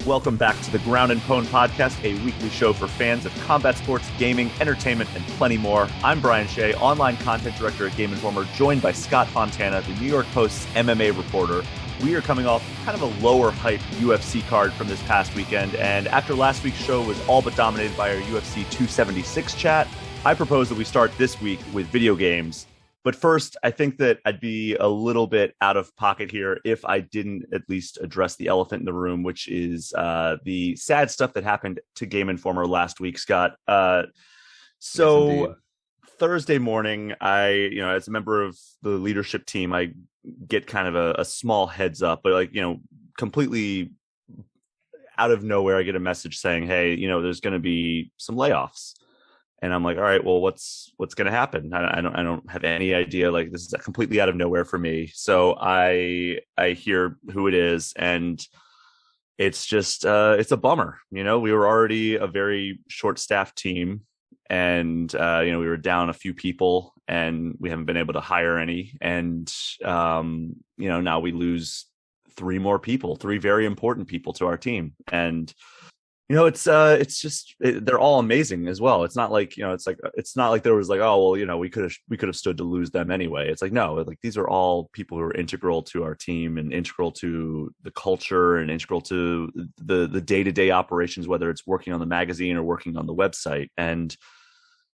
Welcome back to the Ground and Pwn podcast, a weekly show for fans of combat sports, gaming, entertainment, and plenty more. I'm Brian Shea, online content director at Game Informer, joined by Scott Fontana, the New York Post's MMA reporter. We are coming off kind of a lower hype UFC card from this past weekend, and after last week's show was all but dominated by our UFC 276 chat, I propose that we start this week with video games. But first, I think that I'd be a little bit out of pocket here if I didn't at least address the elephant in the room, which is the sad stuff that happened to Game Informer last week, Scott. Thursday morning, as a member of the leadership team, I get kind of a small heads up, but completely out of nowhere, I get a message saying, hey, there's going to be some layoffs. And I'm like, all right, well, what's going to happen? I don't have any idea. Like, this is completely out of nowhere for me. So I hear who it is, and it's just it's a bummer. We were already a very short-staffed team, and we were down a few people, and we haven't been able to hire any. And now we lose three very important people to our team, and it's just they're all amazing as well. It's not like it's not like there was like, oh well, we could have stood to lose them anyway. It's like, no, like these are all people who are integral to our team and integral to the culture and integral to the day-to-day operations, whether it's working on the magazine or working on the website. And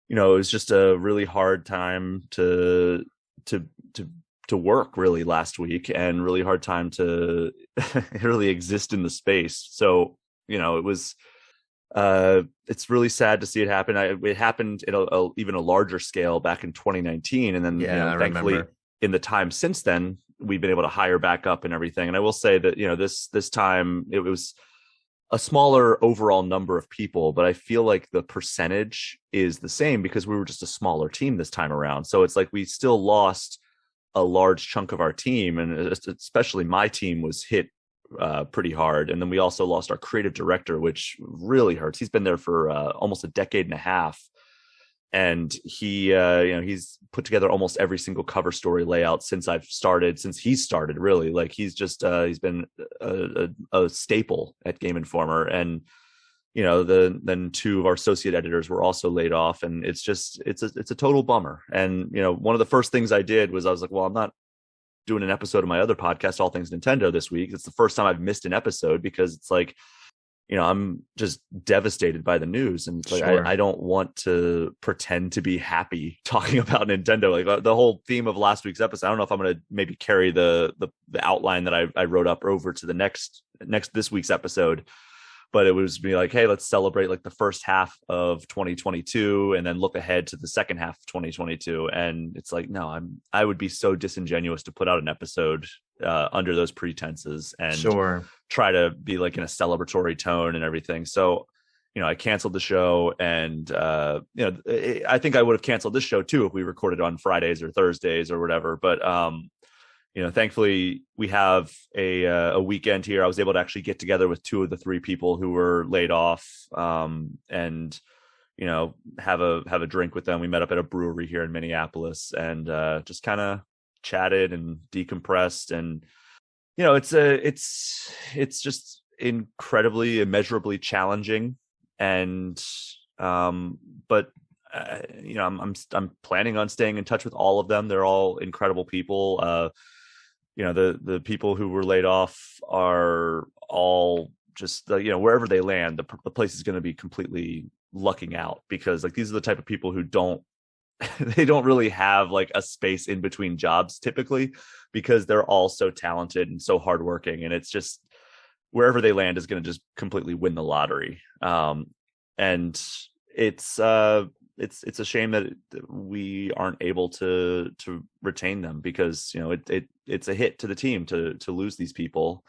it was just a really hard time to work really last week, and really hard time to really exist in the space. So it was, it's really sad to see it happen. It happened in even a larger scale back in 2019. And then, thankfully, in the time since then, we've been able to hire back up and everything. And I will say that, this time it was a smaller overall number of people, but I feel like the percentage is the same because we were just a smaller team this time around. So it's like we still lost a large chunk of our team, and especially my team was hit pretty hard. And then we also lost our creative director, which really hurts. He's been there for almost a decade and a half, and he's put together almost every single cover story layout since he's started really. Like he's he's been a staple at Game Informer. And then two of our associate editors were also laid off, and it's a total bummer. And one of the first things I did was I was like, well, I'm not doing an episode of my other podcast, All Things Nintendo, this week. It's the first time I've missed an episode because it's like, I'm just devastated by the news. And it's like, sure. I don't want to pretend to be happy talking about Nintendo. Like the whole theme of last week's episode, I don't know if I'm going to maybe carry the outline that I wrote up over to the this week's episode. But it was be like, hey, let's celebrate like the first half of 2022 and then look ahead to the second half of 2022. And it's like, no, I would be so disingenuous to put out an episode under those pretenses and try to be like in a celebratory tone and everything. So, I canceled the show, and I think I would have canceled this show too if we recorded on Fridays or Thursdays or whatever. But thankfully we have a weekend here. I was able to actually get together with two of the three people who were laid off, and have a drink with them. We met up at a brewery here in Minneapolis, and just kind of chatted and decompressed. And it's just incredibly, immeasurably challenging. And but I'm planning on staying in touch with all of them. They're all incredible people. The people who were laid off are all just, wherever they land, the place is going to be completely lucking out, because like these are the type of people who they don't really have like a space in between jobs typically, because they're all so talented and so hardworking, and it's just wherever they land is going to just completely win the lottery. And it's a shame that we aren't able to retain them, because it's a hit to the team to lose these people,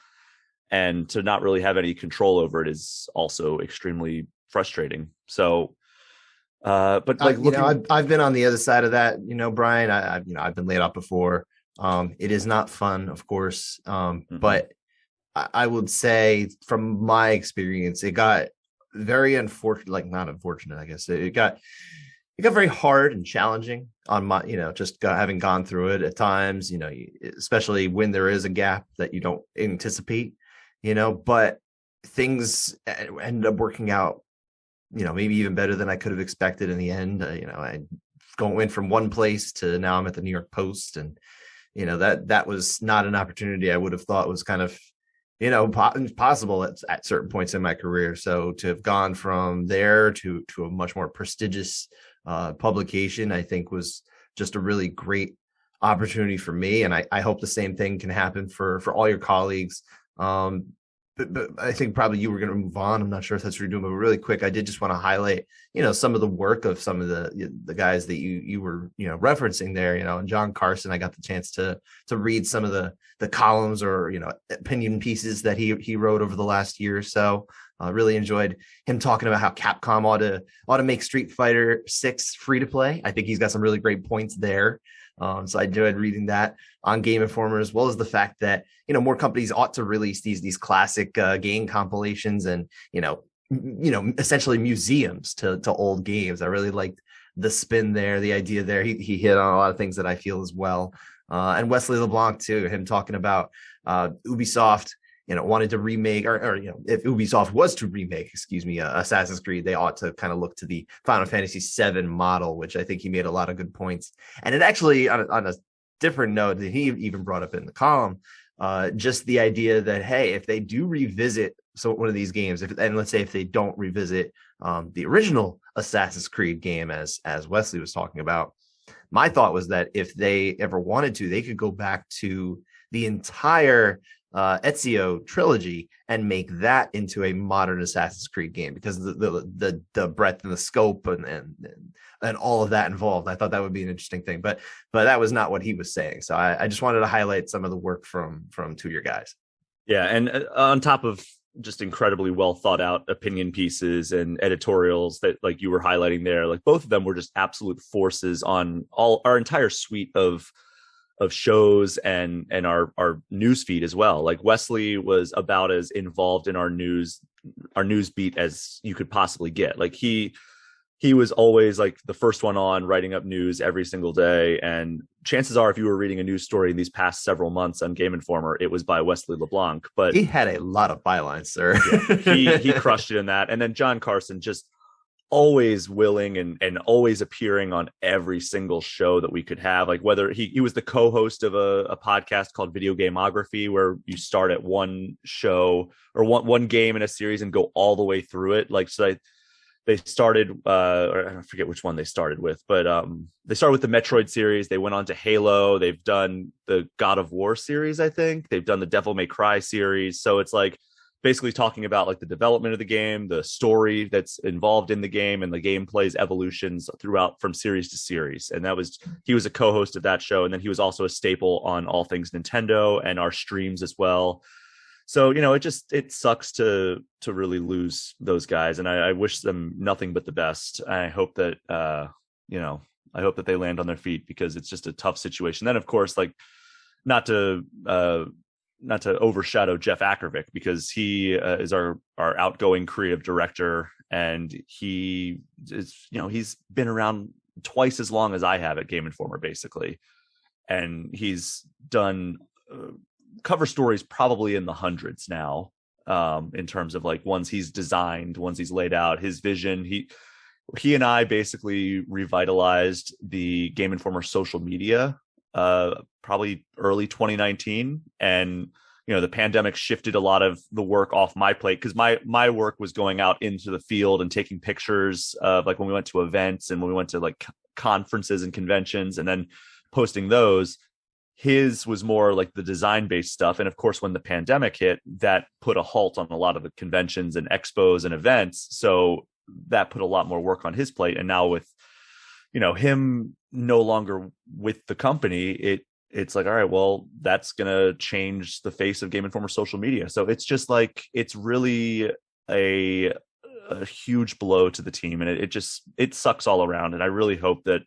and to not really have any control over it is also extremely frustrating. So, but like I've been on the other side of that, Brian. I've been laid off before. It is not fun, of course, but I would say from my experience, it got very unfortunate, like not unfortunate, I guess. It got very hard and challenging on my, having gone through it at times, especially when there is a gap that you don't anticipate, but things ended up working out, maybe even better than I could have expected in the end. I went from one place to now I'm at the New York Post, and that was not an opportunity I would have thought was kind of possible at certain points in my career. So to have gone from there to a much more prestigious publication, I think was just a really great opportunity for me, and I hope the same thing can happen for all your colleagues. But I think probably you were going to move on. I'm not sure if that's what you're doing, but really quick, I did just want to highlight, some of the work of some of the guys that you were, referencing there, and John Carson. I got the chance to read some of the columns or, opinion pieces that he wrote over the last year or so. Really enjoyed him talking about how Capcom ought to make Street Fighter 6 free to play. I think he's got some really great points there. So I enjoyed reading that on Game Informer, as well as the fact that, more companies ought to release these classic game compilations and, essentially museums to old games. I really liked the spin there, the idea there. He hit on a lot of things that I feel as well. And Wesley LeBlanc too, him talking about Ubisoft, wanted to remake, or if Ubisoft was to remake, Assassin's Creed, they ought to kind of look to the Final Fantasy VII model, which I think he made a lot of good points. And it actually, on a different note that he even brought up in the column, just the idea that, hey, if they do revisit one of these games, and let's say if they don't revisit the original Assassin's Creed game, as Wesley was talking about, my thought was that if they ever wanted to, they could go back to the entire Ezio trilogy and make that into a modern Assassin's Creed game, because the breadth and the scope and all of that involved. I thought that would be an interesting thing, but that was not what he was saying. So I just wanted to highlight some of the work from two of your guys. Yeah, and on top of just incredibly well thought out opinion pieces and editorials that, like you were highlighting there, like both of them were just absolute forces on our entire suite of shows and our news feed as well. Like Wesley was about as involved in our news beat as you could possibly get. Like he was always like the first one on, writing up news every single day. And chances are, if you were reading a news story in these past several months on Game Informer, it was by Wesley LeBlanc. But he had a lot of bylines, sir. Yeah, he crushed it in that. And then John Carson, just always willing and always appearing on every single show that we could have. Like whether he was the co-host of a podcast called Video Gameography, where you start at one show or one game in a series and go all the way through it. Like, so they started, or I forget which one they started with, but they started with the Metroid series. They went on to Halo. They've done the God of War series, I think. They've done the Devil May Cry series. So it's like basically talking about like the development of the game, the story that's involved in the game, and the gameplay's evolutions throughout from series to series. And he was a co-host of that show. And then he was also a staple on All Things Nintendo and our streams as well. So, it sucks to really lose those guys. And I wish them nothing but the best. I hope that, I hope that they land on their feet, because it's just a tough situation. Then, of course, like not to overshadow Jeff Ackervick, because he is our outgoing creative director, and he is, he's been around twice as long as I have at Game Informer, basically, and he's done cover stories probably in the hundreds now, in terms of like ones he's designed, ones he's laid out, his vision. He and I basically revitalized the Game Informer social media probably early 2019, and the pandemic shifted a lot of the work off my plate, because my work was going out into the field and taking pictures of like when we went to events and when we went to like conferences and conventions, and then posting those. His was more like the design based stuff, and of course when the pandemic hit, that put a halt on a lot of the conventions and expos and events, so that put a lot more work on his plate. And now with him no longer with the company, it's like, all right, well, that's going to change the face of Game Informer social media. So it's just like, it's really a huge blow to the team. And it sucks all around. And I really hope that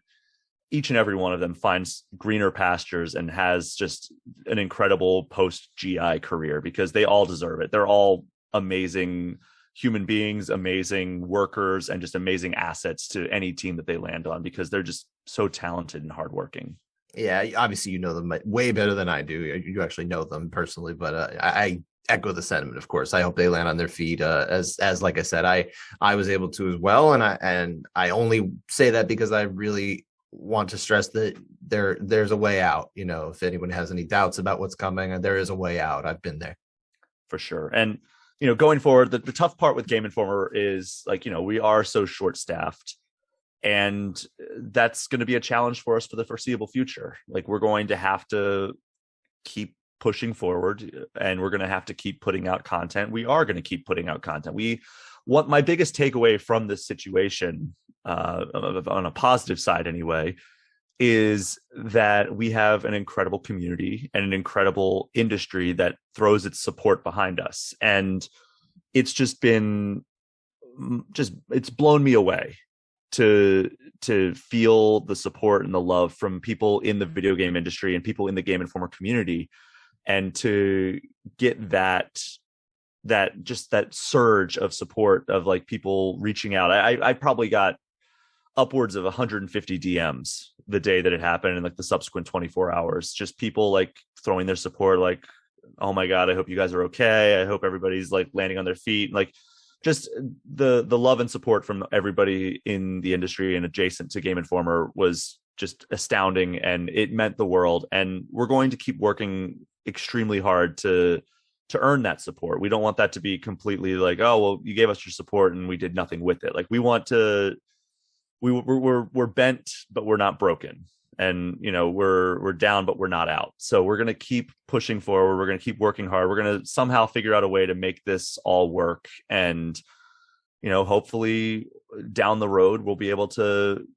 each and every one of them finds greener pastures and has just an incredible post GI career, because they all deserve it. They're all amazing human beings, amazing workers, and just amazing assets to any team that they land on, because they're just so talented and hardworking. Yeah, obviously you know them way better than I do. You actually know them personally, but I echo the sentiment. Of course, I hope they land on their feet. As like I said, I was able to as well, and I only say that because I really want to stress that there's a way out. You know, if anyone has any doubts about what's coming, there is a way out. I've been there for sure. And going forward, the tough part with Game Informer is like, we are so short staffed, and that's going to be a challenge for us for the foreseeable future. Like, we're going to have to keep pushing forward, and we're going to have to keep putting out content. We are going to keep putting out content. What my biggest takeaway from this situation, on a positive side anyway, is that we have an incredible community and an incredible industry that throws its support behind us. And it's just been it's blown me away to feel the support and the love from people in the video game industry and people in the Game Informer community, and to get that surge of support of like people reaching out. I probably got upwards of 150 DMs the day that it happened, and like the subsequent 24 hours, just people like throwing their support, like, oh my God, I hope you guys are okay. I hope everybody's like landing on their feet. Like, just the love and support from everybody in the industry and adjacent to Game Informer was just astounding, and it meant the world. And we're going to keep working extremely hard to earn that support. We don't want that to be completely like, oh, well, you gave us your support and we did nothing with it. Like, we want to, we're bent, but we're not broken. And, we're down, but we're not out. So we're going to keep pushing forward. We're going to keep working hard. We're going to somehow figure out a way to make this all work. And, hopefully down the road, we'll be able to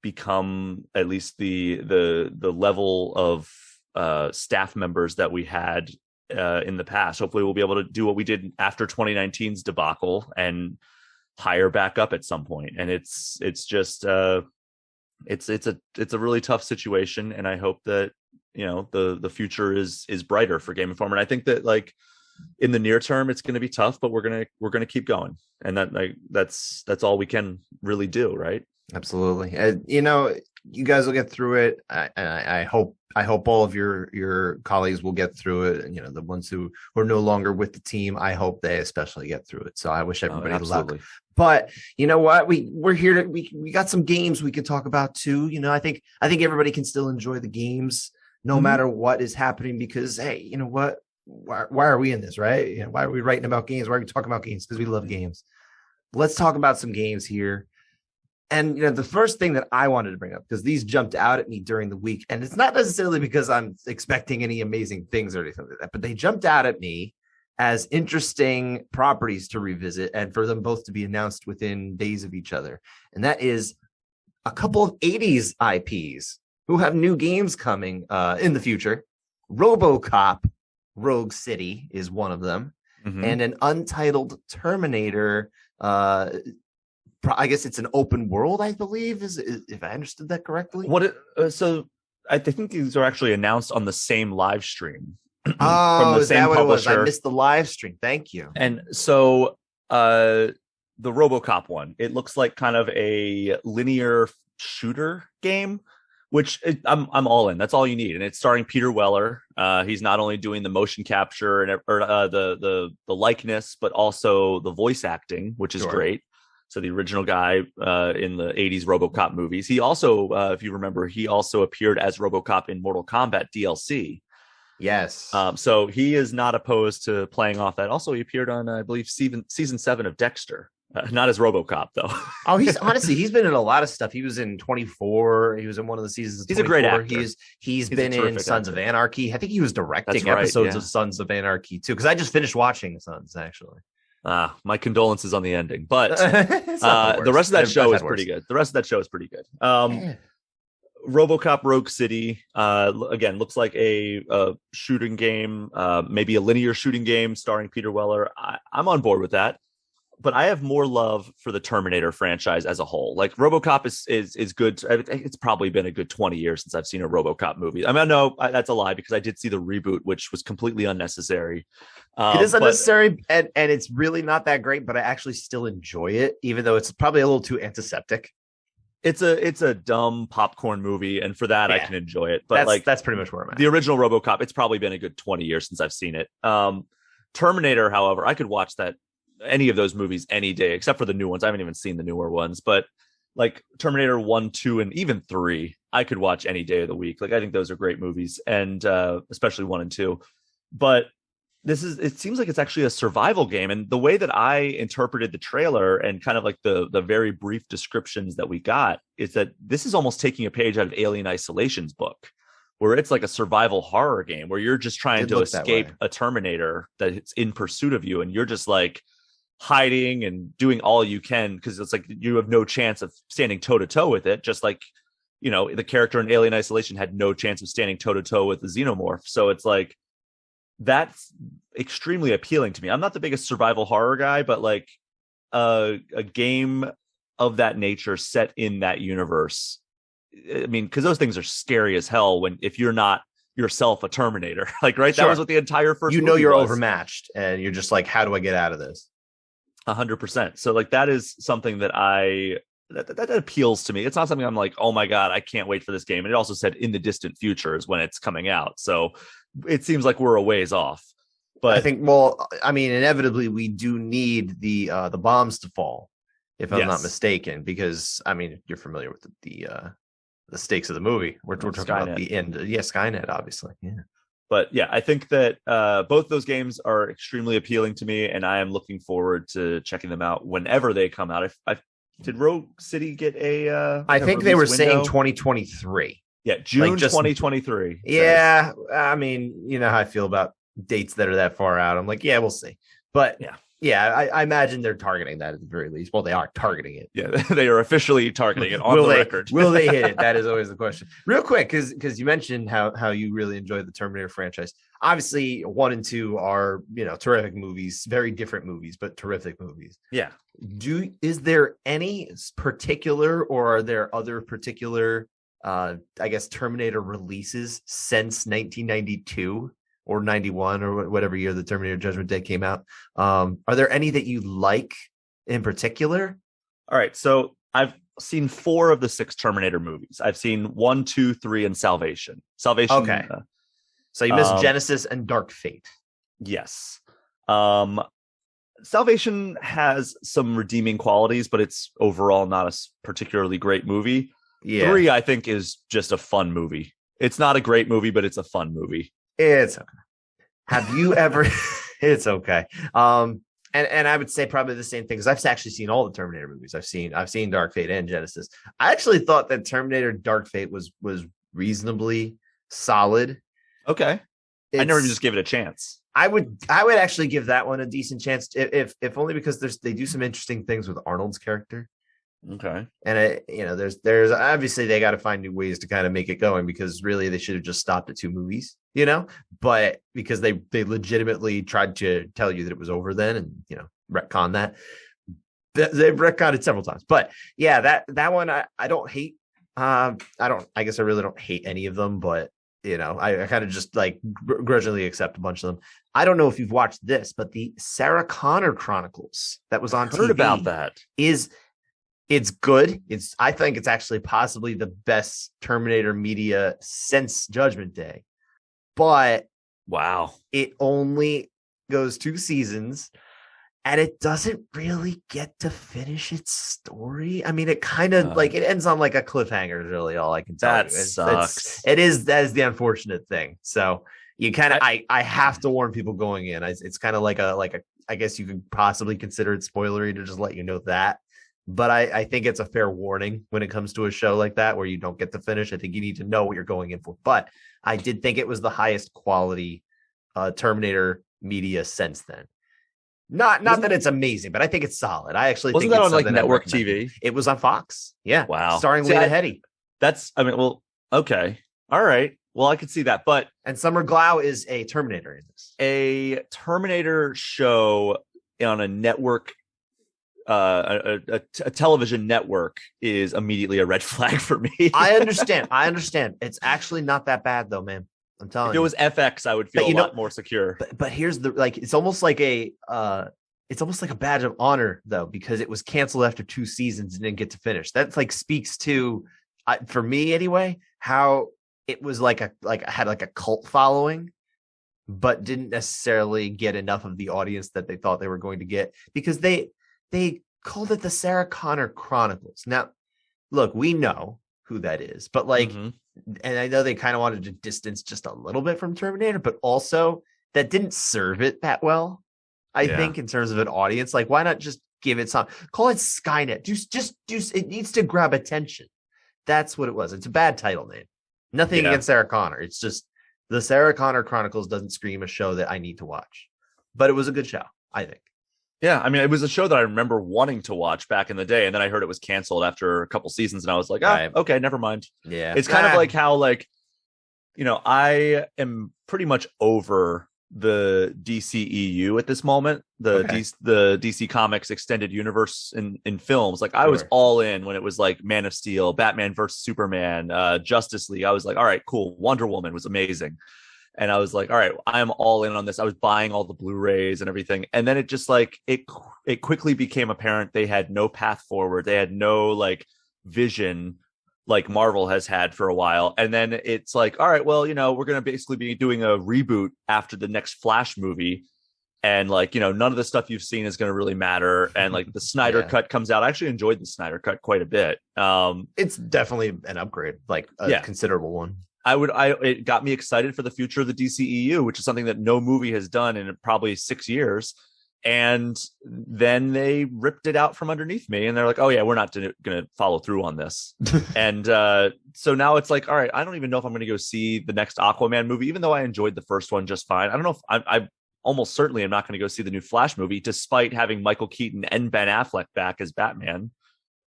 become at least the level of staff members that we had in the past. Hopefully we'll be able to do what we did after 2019's debacle and hire back up at some point. And it's just it's a really tough situation, and I hope that the future is brighter for Game Informer. And I think that like in the near term it's going to be tough, but we're going to keep going, and that's all we can really do, right? Absolutely. You guys will get through it. I hope all of your colleagues will get through it. The ones who are no longer with the team, I hope they especially get through it. So I wish everybody luck. But you know what? We're here to we got some games we could talk about too. I think everybody can still enjoy the games no matter what is happening, because hey, you know what? Why are we in this, right? Why are we writing about games? Why are we talking about games? Because we love games. Let's talk about some games here. And the first thing that I wanted to bring up, because these jumped out at me during the week, and it's not necessarily because I'm expecting any amazing things or anything like that, but they jumped out at me as interesting properties to revisit and for them both to be announced within days of each other. And that is a couple of 80s IPs who have new games coming in the future. RoboCop Rogue City is one of them, and an Untitled Terminator. I guess it's an open world, I believe, is if I understood that correctly. So I think these are actually announced on the same live stream. From the same publisher. I missed the live stream. Thank you. And so the RoboCop one, it looks like kind of a linear shooter game, which I'm all in. That's all you need. And it's starring Peter Weller. He's not only doing the motion capture and the likeness, but also the voice acting, which is great. So the original guy in the 80s RoboCop movies. He also, if you remember, he also appeared as RoboCop in Mortal Kombat DLC. Yes. So he is not opposed to playing off that. Also, he appeared on, I believe, season 7 of Dexter. Not as RoboCop, though. He's been in a lot of stuff. He was in 24. He was in one of the seasons. He's a great actor. He's been in Sons of Anarchy. I think he was directing episodes of Sons of Anarchy too, because I just finished watching Sons actually. My condolences on the ending, but the rest of that show is pretty good. RoboCop Rogue City, again, looks like a shooting game, maybe a linear shooting game starring Peter Weller. I'm on board with that, but I have more love for the Terminator franchise as a whole. Like, RoboCop is good. It's probably been a good 20 years since I've seen a RoboCop movie. I mean, no, that's a lie, because I did see the reboot, which was completely unnecessary. It is unnecessary, and it's really not that great, but I actually still enjoy it, even though it's probably a little too antiseptic. It's a dumb popcorn movie, and for that I can enjoy it. But that's pretty much where I'm at. The original RoboCop, it's probably been a good 20 years since I've seen it. Terminator, however, I could watch any of those movies any day, except for the new ones. I haven't even seen the newer ones, but like Terminator 1, 2, and even 3, I could watch any day of the week. Like, I think those are great movies, and especially 1 and 2. But it seems like it's actually a survival game. And the way that I interpreted the trailer and kind of like the very brief descriptions that we got is that this is almost taking a page out of Alien Isolation's book, where it's like a survival horror game where you're just trying to escape a Terminator that's in pursuit of you. And you're just like hiding and doing all you can because it's like you have no chance of standing toe to toe with it. Just like, the character in Alien Isolation had no chance of standing toe to toe with the xenomorph. So it's like, that's extremely appealing to me. I'm not the biggest survival horror guy, but like a game of that nature set in that universe. I mean, because those things are scary as hell if you're not yourself a Terminator. Like, right? Sure. That was what the entire first movie you're was. Overmatched and you're just like, how do I get out of this? 100%. So like that is something that that appeals to me. It's not something I'm like, oh my God, I can't wait for this game. And it also said in the distant future is when it's coming out. So it seems like we're a ways off. But I think, inevitably we do need the bombs to fall, if I'm not mistaken, because you're familiar with the stakes of the movie. We're talking about the end. Yeah, Skynet, obviously. Yeah. But yeah, I think that both those games are extremely appealing to me, and I am looking forward to checking them out whenever they come out. Did Rogue City get a? I think they were saying 2023. Yeah, June 2023. Yeah, you know how I feel about dates that are that far out. I'm like, yeah, we'll see. But yeah, I imagine they're targeting that at the very least. Well, they are targeting it. Yeah, they are officially targeting it on the record. Will they hit it? That is always the question. Real quick, because you mentioned how you really enjoyed the Terminator franchise. Obviously, 1 and 2 are terrific movies, very different movies, but terrific movies. Yeah. Is there any particular, or are there other particular, Terminator releases since 1992? Or 91 or whatever year the Terminator Judgment Day came out. Are there any that you like in particular? All right. So I've seen 4 of the 6 Terminator movies. I've seen 1, 2, 3, and Salvation. Okay. So you missed Genesis and Dark Fate. Yes. Salvation has some redeeming qualities, but it's overall not a particularly great movie. Yeah. 3, I think, is just a fun movie. It's not a great movie, but it's a fun movie. It's okay. Have you ever? It's okay. And I would say probably the same thing because I've actually seen all the Terminator movies. I've seen Dark Fate and Genesis. I actually thought that Terminator Dark Fate was reasonably solid. Okay, I never even just gave it a chance. I would actually give that one a decent chance, if only because they do some interesting things with Arnold's character. Okay. And there's obviously they got to find new ways to kind of make it going because really they should have just stopped at 2 movies, but because they legitimately tried to tell you that it was over then and, retcon that. They've retconned it several times, but yeah, that one I don't hate. I guess I really don't hate any of them, but I kind of just like grudgingly accept a bunch of them. I don't know if you've watched this, but the Sarah Connor Chronicles that was on TV. Heard about that. It's good. I think it's actually possibly the best Terminator media since Judgment Day. But wow, it only goes 2 seasons and it doesn't really get to finish its story. It kind of it ends on like a cliffhanger is really all I can tell you. Sucks. That is the unfortunate thing. So you kind of I have to warn people going in. It's kind of like a I guess you could possibly consider it spoilery to just let you know that. But I think it's a fair warning when it comes to a show like that where you don't get to finish. I think you need to know what you're going in for. But I did think it was the highest quality Terminator media since then. Not that it's amazing, but I think it's solid. I actually think it's on like network TV. It was on Fox. Yeah. Wow. Starring Lena Headey. Okay. All right. Well, I could see that. And Summer Glau is a Terminator in this. A Terminator show on a network. A television network is immediately a red flag for me. I understand. It's actually not that bad though, man. I'm telling you. If it was FX, I would feel a lot more secure. But here's the it's almost like a badge of honor though, because it was canceled after 2 seasons and didn't get to finish. That speaks to, for me anyway, how it was had a cult following. but didn't necessarily get enough of the audience that they thought they were going to get, because they called it the Sarah Connor Chronicles. Now, look, we know who that is, but like, and I know they kind of wanted to distance just a little bit from Terminator, but also that didn't serve it that well, I think, in terms of an audience. Like, why not just give it some, call it Skynet? Just it needs to grab attention. That's what it was. It's a bad title name. Nothing against Sarah Connor. It's just the Sarah Connor Chronicles doesn't scream a show that I need to watch. But it was a good show, I think. Yeah, I mean, it was a show that I remember wanting to watch back in the day, and then I heard it was canceled after a couple seasons, and I was like, okay, never mind. Yeah. It's kind of like how, like, you know, I am pretty much over the DCEU at this moment, the DC Comics extended universe in films. Like, I was all in when it was like Man of Steel, Batman versus Superman, Justice League. I was like, all right, cool. Wonder Woman was amazing. And I was like, all right, I'm all in on this. I was buying all the Blu-rays and everything. And then it just like, it quickly became apparent they had no path forward. They had no like vision like Marvel has had for a while. And then it's like, all right, well, you know, we're going to basically be doing a reboot after the next Flash movie. And like, you know, none of the stuff you've seen is going to really matter. And like the Snyder Cut comes out. I actually enjoyed the Snyder Cut quite a bit. It's definitely an upgrade, like a considerable one. It got me excited for the future of the DCEU, which is something that no movie has done in probably 6 years. And then they ripped it out from underneath me, and they're like, oh yeah, we're not going to follow through on this. And so now it's like, all right, I don't even know if I'm going to go see the next Aquaman movie, even though I enjoyed the first one just fine. I don't know if I almost certainly am not going to go see the new Flash movie, despite having Michael Keaton and Ben Affleck back as Batman.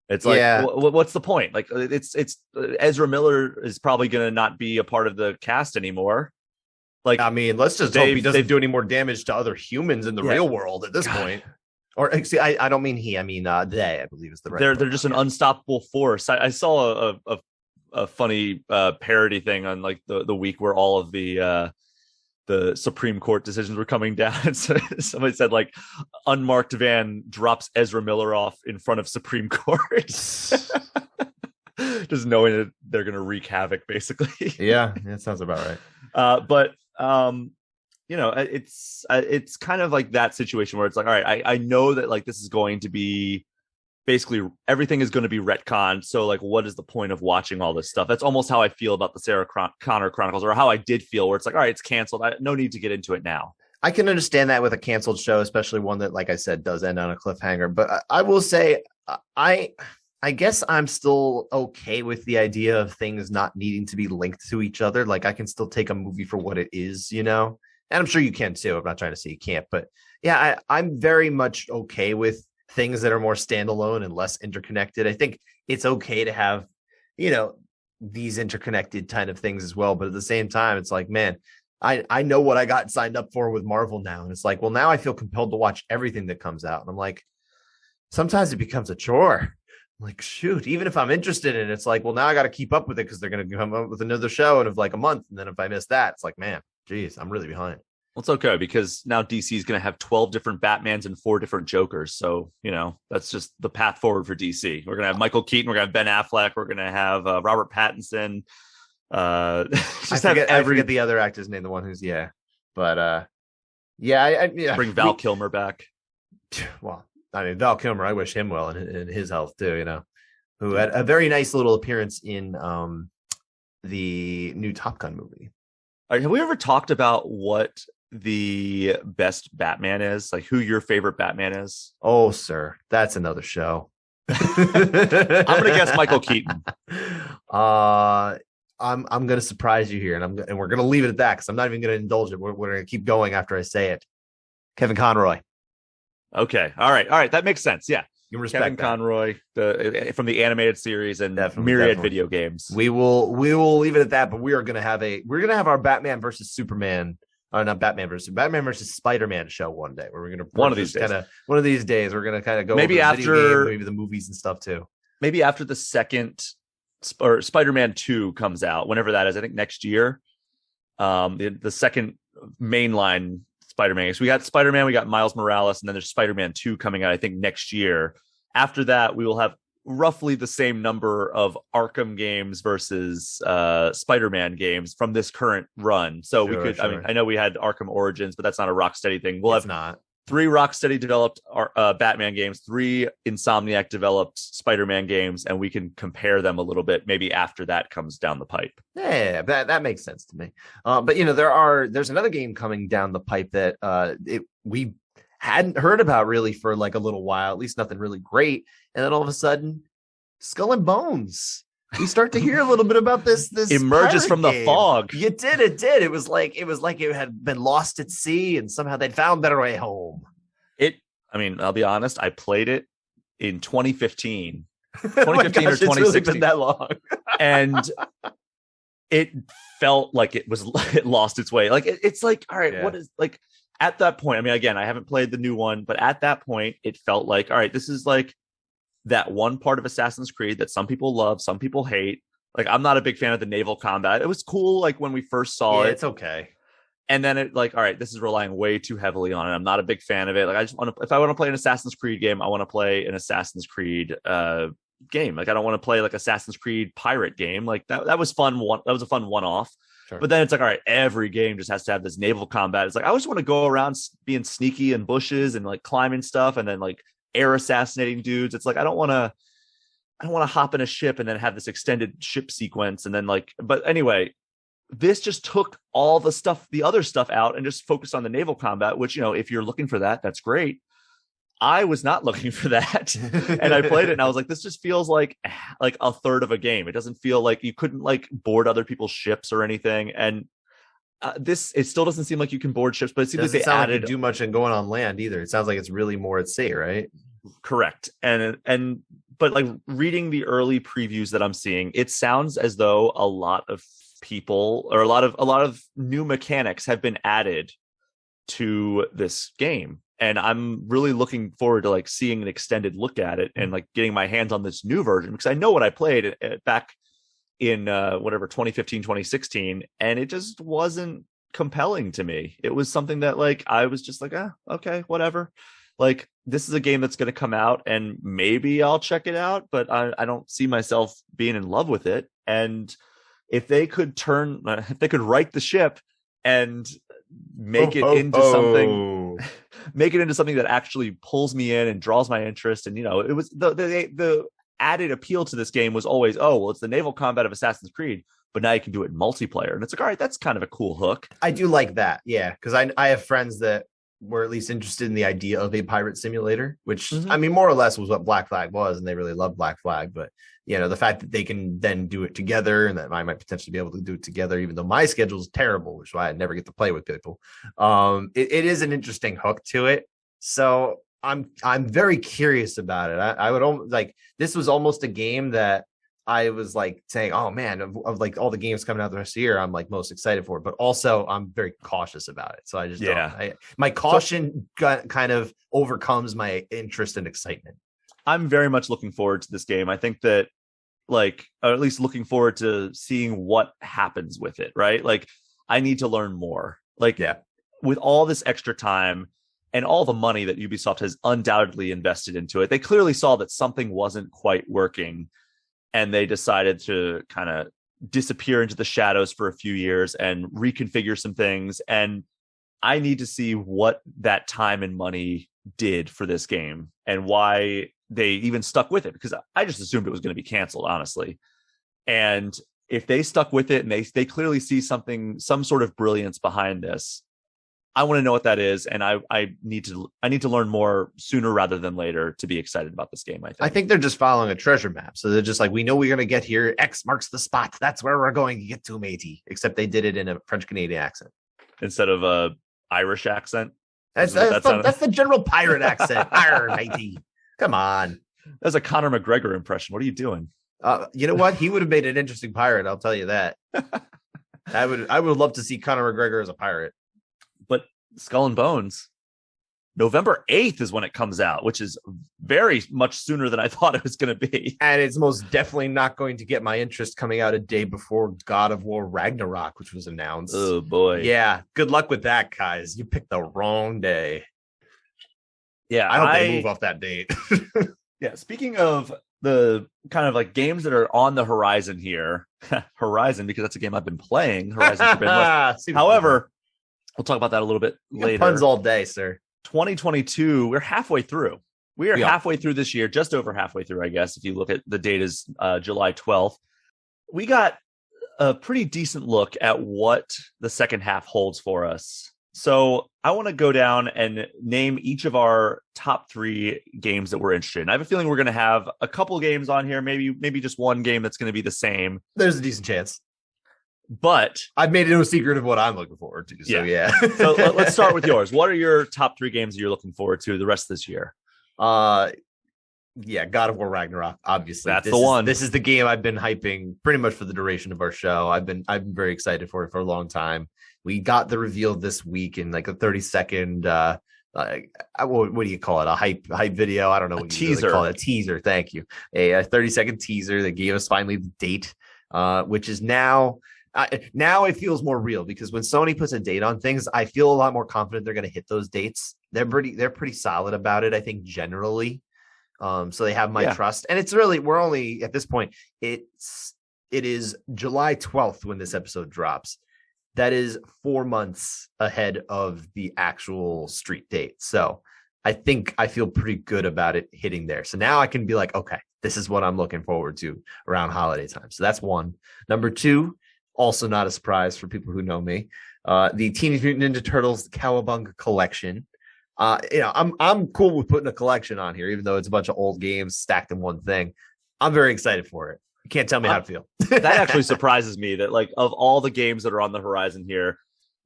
It's like, what's the point? Like, it's Ezra Miller is probably going to not be a part of the cast anymore. Like, I mean, let's just hope he doesn't do any more damage to other humans in the real world at this point. Or see, I don't mean he. I mean they. I believe is the right. They're just an unstoppable force. I saw a funny parody thing on like the week where all of the Supreme Court decisions were coming down. So somebody said like unmarked van drops Ezra Miller off in front of Supreme Court. Just knowing that they're going to wreak havoc, basically. Yeah, that sounds about right. But you know, it's kind of like that situation where it's like, all right, I know that like this is going to be basically everything is going to be retconned. So like, what is the point of watching all this stuff? That's almost how I feel about the Sarah Connor Chronicles, or how I did feel, where it's like, all right, it's canceled. No need to get into it now. I can understand that with a canceled show, especially one that, like I said, does end on a cliffhanger. But I will say, I guess I'm still okay with the idea of things not needing to be linked to each other. Like, I can still take a movie for what it is, you know? And I'm sure you can too. I'm not trying to say you can't, but yeah, I'm very much okay with things that are more standalone and less interconnected. I think it's okay to have, you know, these interconnected kind of things as well. But at the same time, it's like, man, I know what I got signed up for with Marvel now. And it's like, well, now I feel compelled to watch everything that comes out. And I'm like, sometimes it becomes a chore. I'm like, shoot, even if I'm interested in it, it's like, well, now I got to keep up with it because they're going to come up with another show in like a month. And then if I miss that, it's like, man, geez, I'm really behind. Well, it's okay because now DC is going to have 12 different Batmans and 4 different Jokers. So, you know, that's just the path forward for DC. We're going to have Michael Keaton. We're going to have Ben Affleck. We're going to have Robert Pattinson. I forget the other actor's name, the one who's, But, I bring Val Kilmer back. Well, I mean, Val Kilmer, I wish him well in his health too, you know, who had a very nice little appearance in the new Top Gun movie. All right, have we ever talked about what the best Batman is? Like, who your favorite Batman is? Oh, sir, that's another show. I'm gonna guess Michael Keaton. I'm gonna surprise you here, and we're gonna leave it at that because I'm not even gonna indulge it. We're gonna keep going after I say it. Kevin Conroy. Okay, all right, that makes sense. Yeah, you can respect Kevin Conroy, from the animated series and myriad video games. We will leave it at that, but we're gonna have our Batman versus Superman. Not Batman versus Spider-Man show one day, where we're gonna one of these days we're gonna kind of go maybe over after maybe the movies and stuff too. Maybe after the second or Spider-Man 2 comes out, whenever that is, I think next year. The second mainline Spider-Man. So we got Spider-Man, we got Miles Morales, and then there's Spider-Man 2 coming out, I think, next year. After that, we're roughly the same number of Arkham games versus Spider-Man games from this current run. So we could, I mean, I know we had Arkham Origins, but that's not a Rocksteady thing. We'll have not 3 Rocksteady developed Batman games, 3 Insomniac developed Spider-Man games, and we can compare them a little bit maybe after that comes down the pipe. Yeah, that makes sense to me. But there's another game coming down the pipe that we hadn't heard about really for like a little while, at least nothing really great. And then all of a sudden, Skull and Bones. We start to hear a little bit about this emerges from the fog. It did. It was like it had been lost at sea and somehow they'd found their way home. I mean, I'll be honest, I played it in 2015. Oh my gosh, or 2016. It's really been that long. And it felt like it lost its way. Like it's like, all right, what is like at that point? I mean, again, I haven't played the new one, but at that point, it felt like, all right, this is like that one part of Assassin's Creed that some people love, some people hate. Like, I'm not a big fan of the naval combat. It was cool, like when we first saw it. It's okay. And then it like, all right, this is relying way too heavily on it. I'm not a big fan of it. Like, I just want to, if I want to play an Assassin's Creed game, I want to play an Assassin's Creed game. Like, I don't want to play like Assassin's Creed pirate game. Like that was fun. That was a fun one-off. Sure. But then it's like, all right, every game just has to have this naval combat. It's like, I just want to go around being sneaky in bushes and like climbing stuff and then like air assassinating dudes. It's like, I don't want to hop in a ship and then have this extended ship sequence. And then like, but anyway, this just took all the other stuff out and just focused on the naval combat, which, you know, if you're looking for that, that's great. I was not looking for that. And I played it and I was like, this just feels like a third of a game. It doesn't feel like you couldn't like board other people's ships or anything. And it still doesn't seem like you can board ships, but it seems like they added do much in going on land either. It sounds like it's really more at sea, right? Correct. But like reading the early previews that I'm seeing, it sounds as though a lot of people or a lot of new mechanics have been added to this game. And I'm really looking forward to like seeing an extended look at it and like getting my hands on this new version, because I know what I played back in 2015, 2016, and it just wasn't compelling to me. It was something that like I was just like, okay, whatever. Like, this is a game that's going to come out and maybe I'll check it out, but I don't see myself being in love with it. And if they could right the ship and make it into something that actually pulls me in and draws my interest. And, you know, it was the added appeal to this game was always, it's the naval combat of Assassin's Creed, but now you can do it in multiplayer. And it's like, all right, that's kind of a cool hook. I do like that. Yeah. Cause I have friends that were at least interested in the idea of a pirate simulator, which I mean, more or less was what Black Flag was. And they really loved Black Flag, but you know, the fact that they can then do it together and that I might potentially be able to do it together, even though my schedule is terrible, which is why I never get to play with people. It is an interesting hook to it. So I'm very curious about it. I would almost like, this was almost a game that I was like saying, oh man, of like all the games coming out the rest of the year, I'm like most excited for it, but also I'm very cautious about it. So I just my caution kind of overcomes my interest and excitement. I'm very much looking forward to this game. I think that or at least looking forward to seeing what happens with it, right? Like, I need to learn more. With all this extra time and all the money that Ubisoft has undoubtedly invested into it, they clearly saw that something wasn't quite working, and they decided to kind of disappear into the shadows for a few years and reconfigure some things. And I need to see what that time and money did for this game and why they even stuck with it, because I just assumed it was going to be canceled, honestly. And if they stuck with it and they clearly see some sort of brilliance behind this, I want to know what that is. And I need to learn more sooner rather than later to be excited about this game. I think they're just following a treasure map. So they're just like, we know we're going to get here. X marks the spot. That's where we're going to get to, matey. Except they did it in a French Canadian accent instead of a Irish accent. That's the general pirate accent. Arr, matey. Come on. That's a Conor McGregor impression. What are you doing? You know what? He would have made an interesting pirate. I'll tell you that. I would love to see Conor McGregor as a pirate. But Skull and Bones, November 8th is when it comes out, which is very much sooner than I thought it was going to be. And it's most definitely not going to get my interest coming out a day before God of War Ragnarok, which was announced. Oh, boy. Yeah. Good luck with that, guys. You picked the wrong day. Yeah, I hope they move off that date. Yeah, speaking of the kind of like games that are on the horizon here. Horizon, because that's a game I've been playing. Horizon Forbidden West. However, we'll talk about that a little bit later. Puns all day, sir. 2022, we're halfway through. We are halfway through this year, just over halfway through, I guess, if you look at the date is July 12th. We got a pretty decent look at what the second half holds for us. So I want to go down and name each of our top 3 games that we're interested in. I have a feeling we're going to have a couple games on here, maybe just one game that's going to be the same. There's a decent chance. But I've made it no secret of what I'm looking forward to. So yeah. So let's start with yours. What are your top 3 games that you're looking forward to the rest of this year? Yeah, God of War Ragnarok, obviously. That's the one. This is the game I've been hyping pretty much for the duration of our show. I've been very excited for it for a long time. We got the reveal this week in like a 30-second what do you call it? A hype video? I don't know what you really call it. A teaser, thank you. A 30-second teaser that gave us finally the date, which is now it feels more real, because when Sony puts a date on things, I feel a lot more confident they're going to hit those dates. They're pretty solid about it, I think, generally. So they have my trust, and it's really, we're only at this point. It is July 12th when this episode drops. That is 4 months ahead of the actual street date. So I think I feel pretty good about it hitting there. So now I can be like, okay, this is what I'm looking forward to around holiday time. So that's one. Number 2, also not a surprise for people who know me, the Teenage Mutant Ninja Turtles Cowabunga collection. I'm cool with putting a collection on here, even though it's a bunch of old games stacked in one thing. I'm very excited for it. You can't tell me how to feel. That actually surprises me that, like, of all the games that are on the horizon here,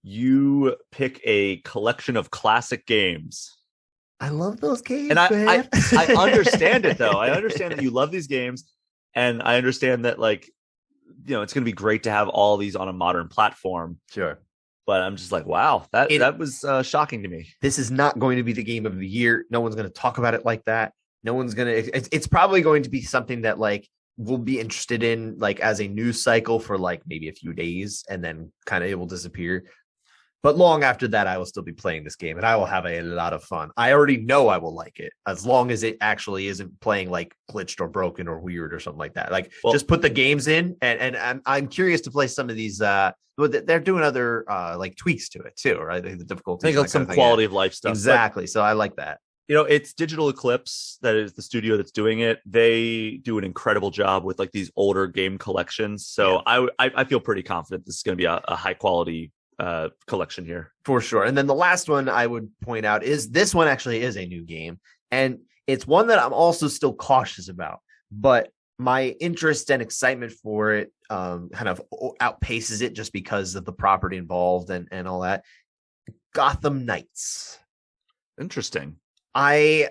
you pick a collection of classic games. I love those games, and man. I understand it, though. I understand that you love these games, and I understand that, like, it's going to be great to have all these on a modern platform. Sure. But I'm just like, wow, that was shocking to me. This is not going to be the game of the year. No one's going to talk about it like that. No one's going to. It's probably going to be something that, like, we'll be interested in, like, as a news cycle for like maybe a few days, and then kind of it will disappear. But long after that, I will still be playing this game, and I will have a lot of fun. I already know I will like it, as long as it actually isn't playing like glitched or broken or weird or something like that. Like, just put the games in, and I'm curious to play some of these. They're doing other like tweaks to it too, right? The difficulty. I think like some quality of life stuff. Exactly. So I like that. It's Digital Eclipse, that is the studio that's doing it. They do an incredible job with like these older game collections. So I feel pretty confident this is going to be a high quality collection here. For sure. And then the last one I would point out is this one actually is a new game. And it's one that I'm also still cautious about. But my interest and excitement for it kind of outpaces it just because of the property involved and all that. Gotham Knights. Interesting. I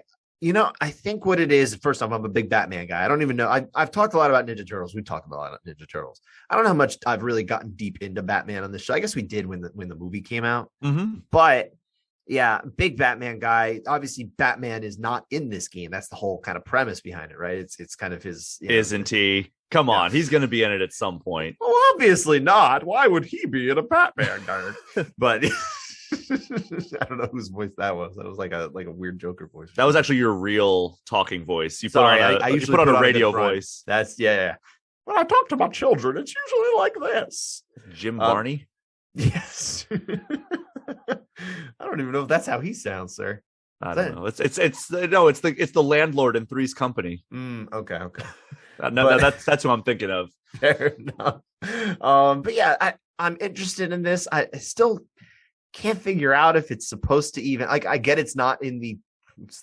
think what it is, first off, I'm a big Batman guy. I don't even know. I've talked a lot about Ninja Turtles. We've talked about a lot about Ninja Turtles. I don't know how much I've really gotten deep into Batman on this show. I guess we did when the movie came out. Mm-hmm. But yeah, big Batman guy. Obviously, Batman is not in this game. That's the whole kind of premise behind it, right? It's kind of his. Isn't he? Come on, he's going to be in it at some point. Well, obviously not. Why would he be in a Batman game? But. I don't know whose voice that was. That was like a weird Joker voice. That was actually your real talking voice. You Sorry, I usually put on a radio voice. That's yeah. When I talk to my children, it's usually like this. Jim Varney. Yes. I don't even know if that's how he sounds, sir. I don't know. It's the landlord in Three's Company. Okay. No, that's who I'm thinking of. Fair enough. But yeah, I'm interested in this. I still can't figure out if it's supposed to even, like, I get it's not in the,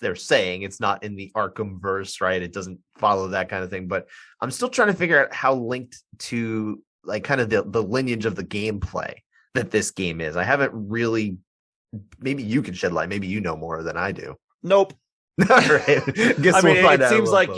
they're saying it's not in the Arkham verse, right? It doesn't follow that kind of thing, but I'm still trying to figure out how linked to like kind of the lineage of the gameplay that this game is. I haven't really, maybe you can shed light. Maybe you know more than I do. Nope. All right. It seems like,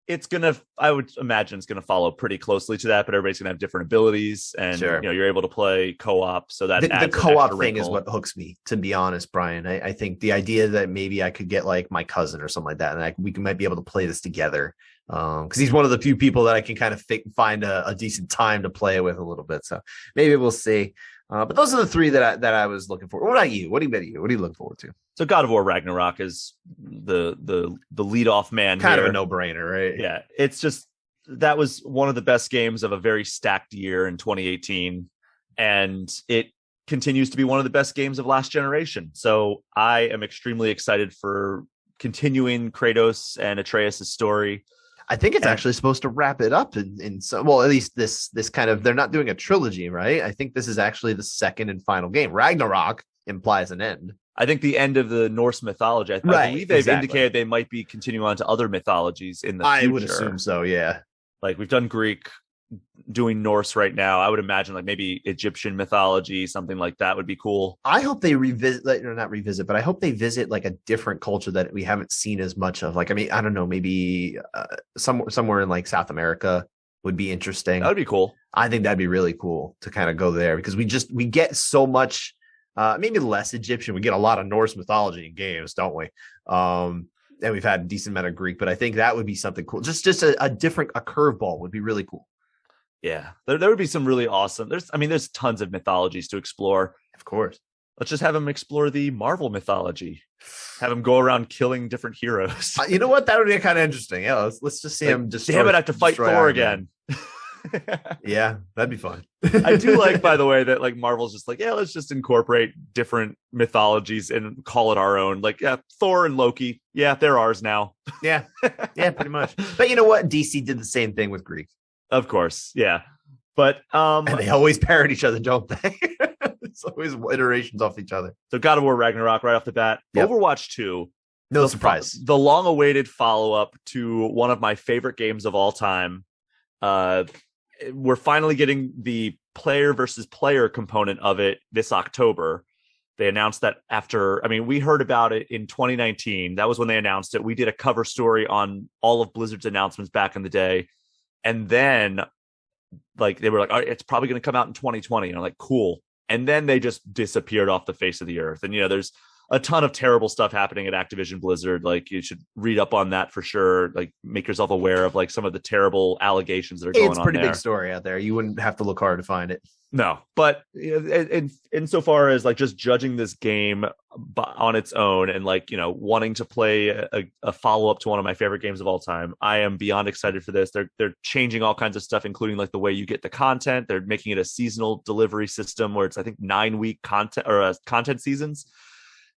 it's gonna, I would imagine it's gonna follow pretty closely to that, but everybody's gonna have different abilities, and sure. You're able to play co-op, so that the co-op thing is what hooks me, to be honest, Brian. I think the idea that maybe I could get like my cousin or something like that, and we might be able to play this together, because he's one of the few people that I can kind of find a decent time to play it with a little bit. So maybe we'll see. But those are the three that I was looking for. What about you? What are you looking forward to? So God of War Ragnarok is the lead off man. Kind here. of a no-brainer, right? Yeah, it's just that was one of the best games of a very stacked year in 2018, and it continues to be one of the best games of last generation. So I am extremely excited for continuing Kratos and Atreus' story. I think it's actually supposed to wrap it up in some, well, at least this kind of, they're not doing a trilogy, right? I think this is actually the second and final game. Ragnarok implies an end. I think the end of the Norse mythology. I believe they've indicated they might be continuing on to other mythologies in the future. I would assume so, yeah. Like we've done Greek, doing Norse right now. I would imagine like maybe Egyptian mythology, something like that would be cool. I hope they not revisit, but I hope they visit like a different culture that we haven't seen as much of. Like, I mean, I don't know, maybe somewhere in like South America would be interesting. That would be cool. I think that'd be really cool to kind of go there because we get so much, maybe less Egyptian. We get a lot of Norse mythology in games, don't we? And we've had a decent amount of Greek, but I think that would be something cool. Just a different, a curveball would be really cool. Yeah, there would be some really awesome. There's tons of mythologies to explore. Of course. Let's just have them explore the Marvel mythology. Have them go around killing different heroes. You know what? That would be kind of interesting. Yeah, let's just see him just. Damn it! I have to fight Thor again. Yeah, that'd be fun. I do like, by the way, that like Marvel's just like, yeah, let's just incorporate different mythologies and call it our own. Like, yeah, Thor and Loki, yeah, they're ours now. Yeah, pretty much. But you know what? DC did the same thing with Greek. Of course, yeah. But and they always parrot each other, don't they? It's always iterations off each other. So God of War Ragnarok right off the bat. Yep. Overwatch 2. No surprise. The long-awaited follow-up to one of my favorite games of all time. We're finally getting the player versus player component of it this October. They announced that we heard about it in 2019. That was when they announced it. We did a cover story on all of Blizzard's announcements back in the day. And then like they were like, all right, it's probably going to come out in 2020. And I'm like, cool. And then they just disappeared off the face of the earth. And, there's a ton of terrible stuff happening at Activision Blizzard. Like you should read up on that for sure. Like make yourself aware of like some of the terrible allegations that are going on. It's a pretty big story out there. You wouldn't have to look hard to find it. No, but insofar as like just judging this game on its own and like, wanting to play a follow-up to one of my favorite games of all time, I am beyond excited for this. They're changing all kinds of stuff, including like the way you get the content. They're making it a seasonal delivery system where it's, I think, 9-week content or content seasons.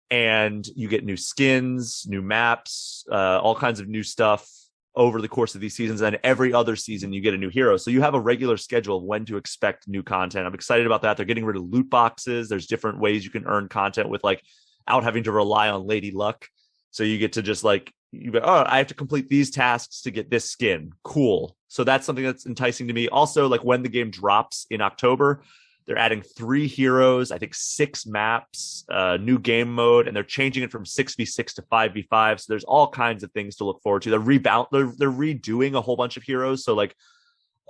And you get new skins, new maps, all kinds of new stuff over the course of these seasons. And every other season you get a new hero. So you have a regular schedule of when to expect new content. I'm excited about that. They're getting rid of loot boxes. There's different ways you can earn content without having to rely on Lady Luck. So you get to just like, I have to complete these tasks to get this skin. Cool. So that's something that's enticing to me. Also, like when the game drops in October, they're adding 3 heroes, I think 6 maps, new game mode, and they're changing it from 6v6 to 5v5. So there's all kinds of things to look forward to. They're redoing a whole bunch of heroes. So like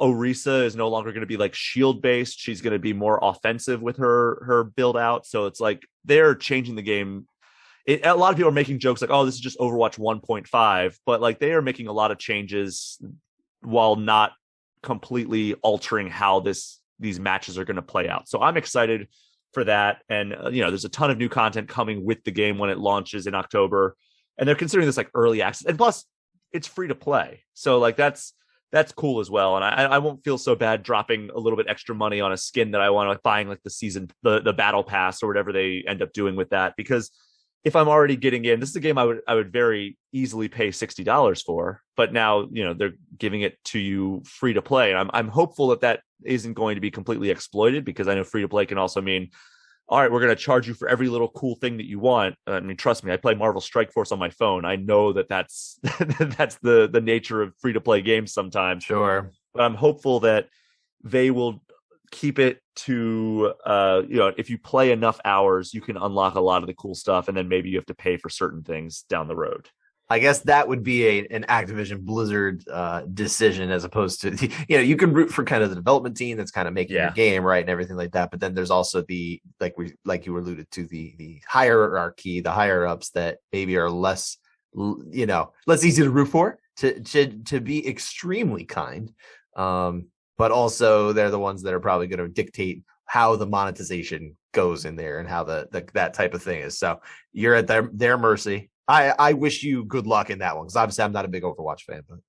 Orisa is no longer going to be like shield based. She's going to be more offensive with her build out. So it's like they're changing the game. A lot of people are making jokes like, oh, this is just Overwatch 1.5, but like they are making a lot of changes while not completely altering how these matches are going to play out. So I'm excited for that. And, there's a ton of new content coming with the game when it launches in October. And they're considering this like early access. And plus, it's free to play. So like that's cool as well. And I won't feel so bad dropping a little bit extra money on a skin that I want, like buying like the season, the battle pass or whatever they end up doing with that. Because if I'm already getting in, this is a game I would very easily pay $60 for, but now, they're giving it to you free to play. And I'm hopeful that isn't going to be completely exploited, because I know free to play can also mean, all right, we're going to charge you for every little cool thing that you want. I mean, trust me, I play Marvel Strike Force on my phone. I know that's the nature of free to play games sometimes. Sure. But I'm hopeful that they will keep it to if you play enough hours, you can unlock a lot of the cool stuff, and then maybe you have to pay for certain things down the road. I guess that would be an Activision Blizzard decision, as opposed to, you can root for kind of the development team that's kind of making your game, right, and everything like that. But then there's also the like you alluded to, the hierarchy, the higher ups that maybe are less easy to root for, to be extremely kind. But also they're the ones that are probably going to dictate how the monetization goes in there and how that type of thing is. So you're at their mercy. I wish you good luck in that one, because obviously I'm not a big Overwatch fan, but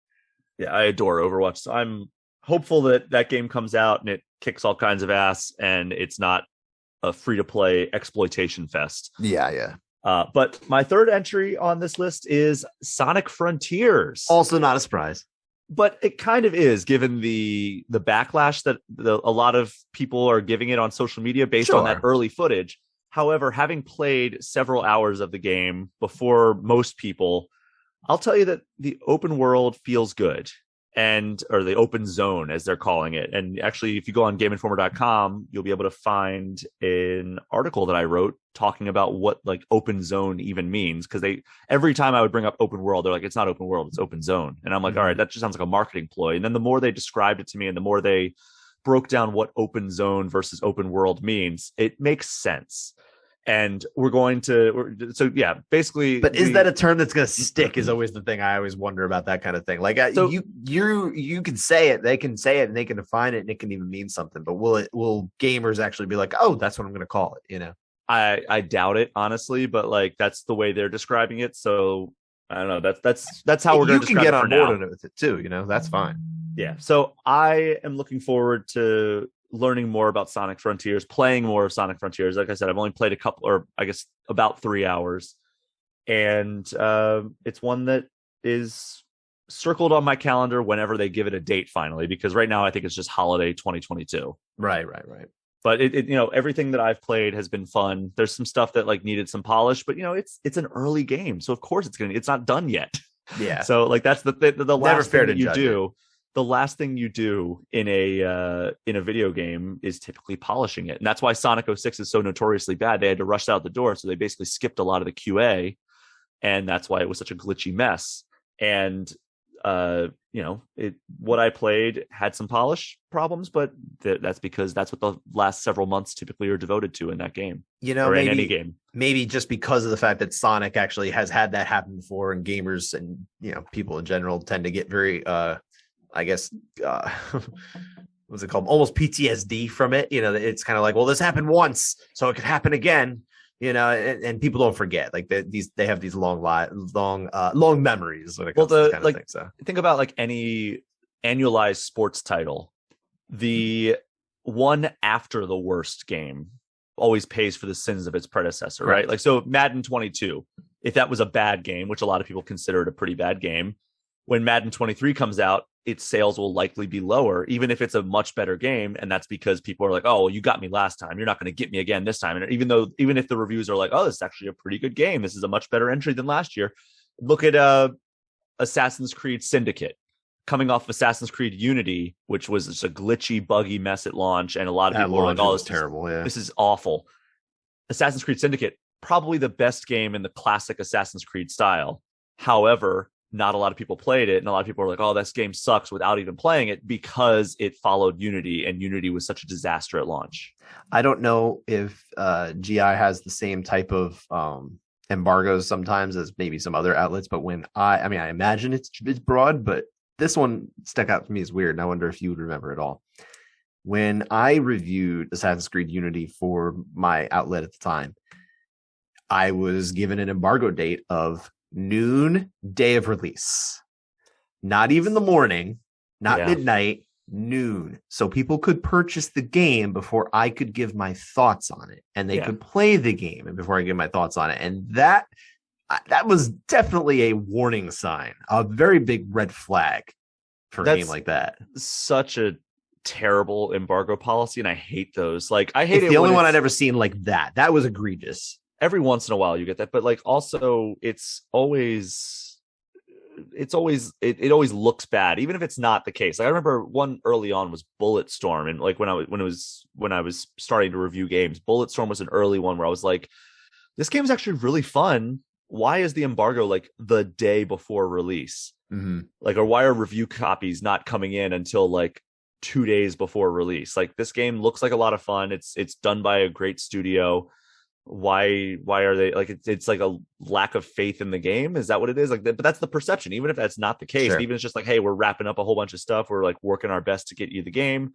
yeah, I adore Overwatch. So I'm hopeful that that game comes out and it kicks all kinds of ass and it's not a free to play exploitation fest. yeah. But my third entry on this list is Sonic Frontiers. Also not a surprise. But it kind of is, given the backlash that a lot of people are giving it on social media based on that early footage. However, having played several hours of the game before most people, I'll tell you that the open world feels good, or the open zone, as they're calling it. And actually, if you go on GameInformer.com, you'll be able to find an article that I wrote talking about what like open zone even means. Because every time I would bring up open world, they're like, it's not open world, it's open zone. And I'm like, all right, that just sounds like a marketing ploy. And then the more they described it to me and the more they broke down what open zone versus open world means, it makes sense. And so yeah, basically. But is that a term that's going to stick? Is always the thing I always wonder about that kind of thing. Like you can say it, they can say it, and they can define it, and it can even mean something. But will gamers actually be like, oh, that's what I'm going to call it? You know, I doubt it, honestly. But like that's the way they're describing it. So I don't know. That's how we're going to describe it. You can get on board with it too. You know, that's fine. Yeah. So I am looking forward to learning more about Sonic Frontiers, playing more of Sonic Frontiers. Like I said, I've only played about 3 hours, and it's one that is circled on my calendar whenever they give it a date finally, because right now I think it's just holiday 2022. Right. But it everything that I've played has been fun. There's some stuff that like needed some polish, but it's an early game, so of course it's not done yet. Yeah. So like that's the last thing that you do. It. The last thing you do in a video game is typically polishing it. And that's why Sonic 06 is so notoriously bad. They had to rush out the door. So they basically skipped a lot of the QA. And that's why it was such a glitchy mess. And, what I played had some polish problems, but that's because that's what the last several months typically are devoted to in that game. Or in any game. Maybe just because of the fact that Sonic actually has had that happen before, and gamers and, people in general tend to get very, I guess, what's it called? Almost PTSD from it. It's kind of like, well, this happened once, so it could happen again. And people don't forget. Like they have these long memories when it comes to this kind of thing. So think about like any annualized sports title. The one after the worst game always pays for the sins of its predecessor, right? Like so, Madden 22. If that was a bad game, which a lot of people consider it a pretty bad game, when Madden 23 comes out, its sales will likely be lower, even if it's a much better game. And that's because people are like, oh, well, you got me last time, you're not going to get me again this time. And even if the reviews are like, oh, this is actually a pretty good game, this is a much better entry than last year. Look at Assassin's Creed Syndicate, coming off Assassin's Creed Unity, which was just a glitchy, buggy mess at launch. And a lot of people were like, oh, this is terrible. This is awful. Assassin's Creed Syndicate, probably the best game in the classic Assassin's Creed style. However, not a lot of people played it, and a lot of people are like, oh, this game sucks, without even playing it, because it followed Unity, and Unity was such a disaster at launch. I don't know if GI has the same type of embargoes sometimes as maybe some other outlets, but when I imagine it's broad, but this one stuck out to me as weird, and I wonder if you would remember it all. When I reviewed Assassin's Creed Unity for my outlet at the time, I was given an embargo date of noon, day of release. Not even the morning, not midnight, noon. So people could purchase the game before I could give my thoughts on it, and they could play the game and before I give my thoughts on it. And that was definitely a warning sign, a very big red flag for a game like that. Such a terrible embargo policy, and I hate those. Like, I hate it's the only one I'd ever seen like that. That was egregious. Every once in a while you get that, but like also it always looks bad, even if it's not the case. Like I remember one early on was Bulletstorm, and like when I was starting to review games, Bulletstorm was an early one where I was like, this game is actually really fun. Why is the embargo like the day before release? Mm-hmm. Like, or why are review copies not coming in until like 2 days before release? Like, this game looks like a lot of fun. It's done by a great studio. Why are they like, it's like a lack of faith in the game? Is that what it is? Like, but that's the perception, even if that's not the case. Sure. Even if it's just like, hey, we're wrapping up a whole bunch of stuff, we're like working our best to get you the game.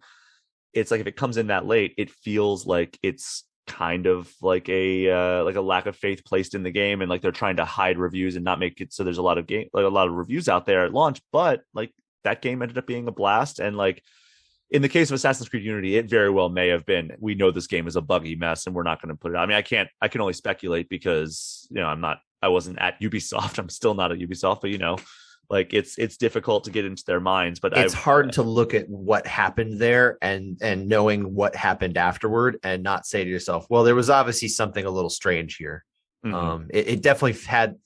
it's like if it comes in that late, it feels like it's kind of like a lack of faith placed in the game, and like they're trying to hide reviews and not make it so there's a lot of reviews out there at launch. But like that game ended up being a blast, and like in the case of Assassin's Creed Unity, it very well may have been, we know this game is a buggy mess and we're not going to put it out. I mean, I can only speculate because, you know, I wasn't at Ubisoft. I'm still not at Ubisoft, but you know, like it's difficult to get into their minds, but it's hard to look at what happened there and knowing what happened afterward and not say to yourself, well, there was obviously something a little strange here. Mm-hmm. It definitely had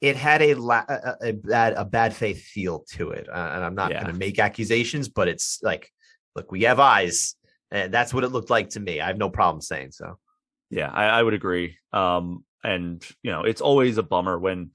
a bad faith feel to it. And I'm not going to make accusations, but it's like, look, we have eyes, and that's what it looked like to me. I have no problem saying so. Yeah, I would agree. And you know, it's always a bummer when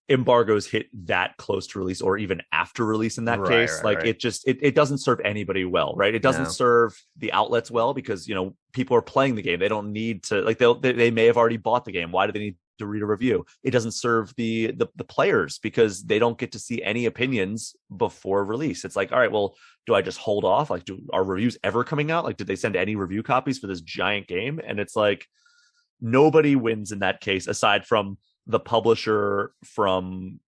embargoes hit that close to release or even after release in that case. Like it just, it doesn't serve anybody well, right? It doesn't serve the outlets well because, you know, people are playing the game. They don't need to, like, they may have already bought the game. Why do they need to read a review? It doesn't serve the players because they don't get to see any opinions before release. It's like, all right, well, do I just hold off? Like, are reviews ever coming out? Like, did they send any review copies for this giant game? And it's like, nobody wins in that case aside from the publisher, from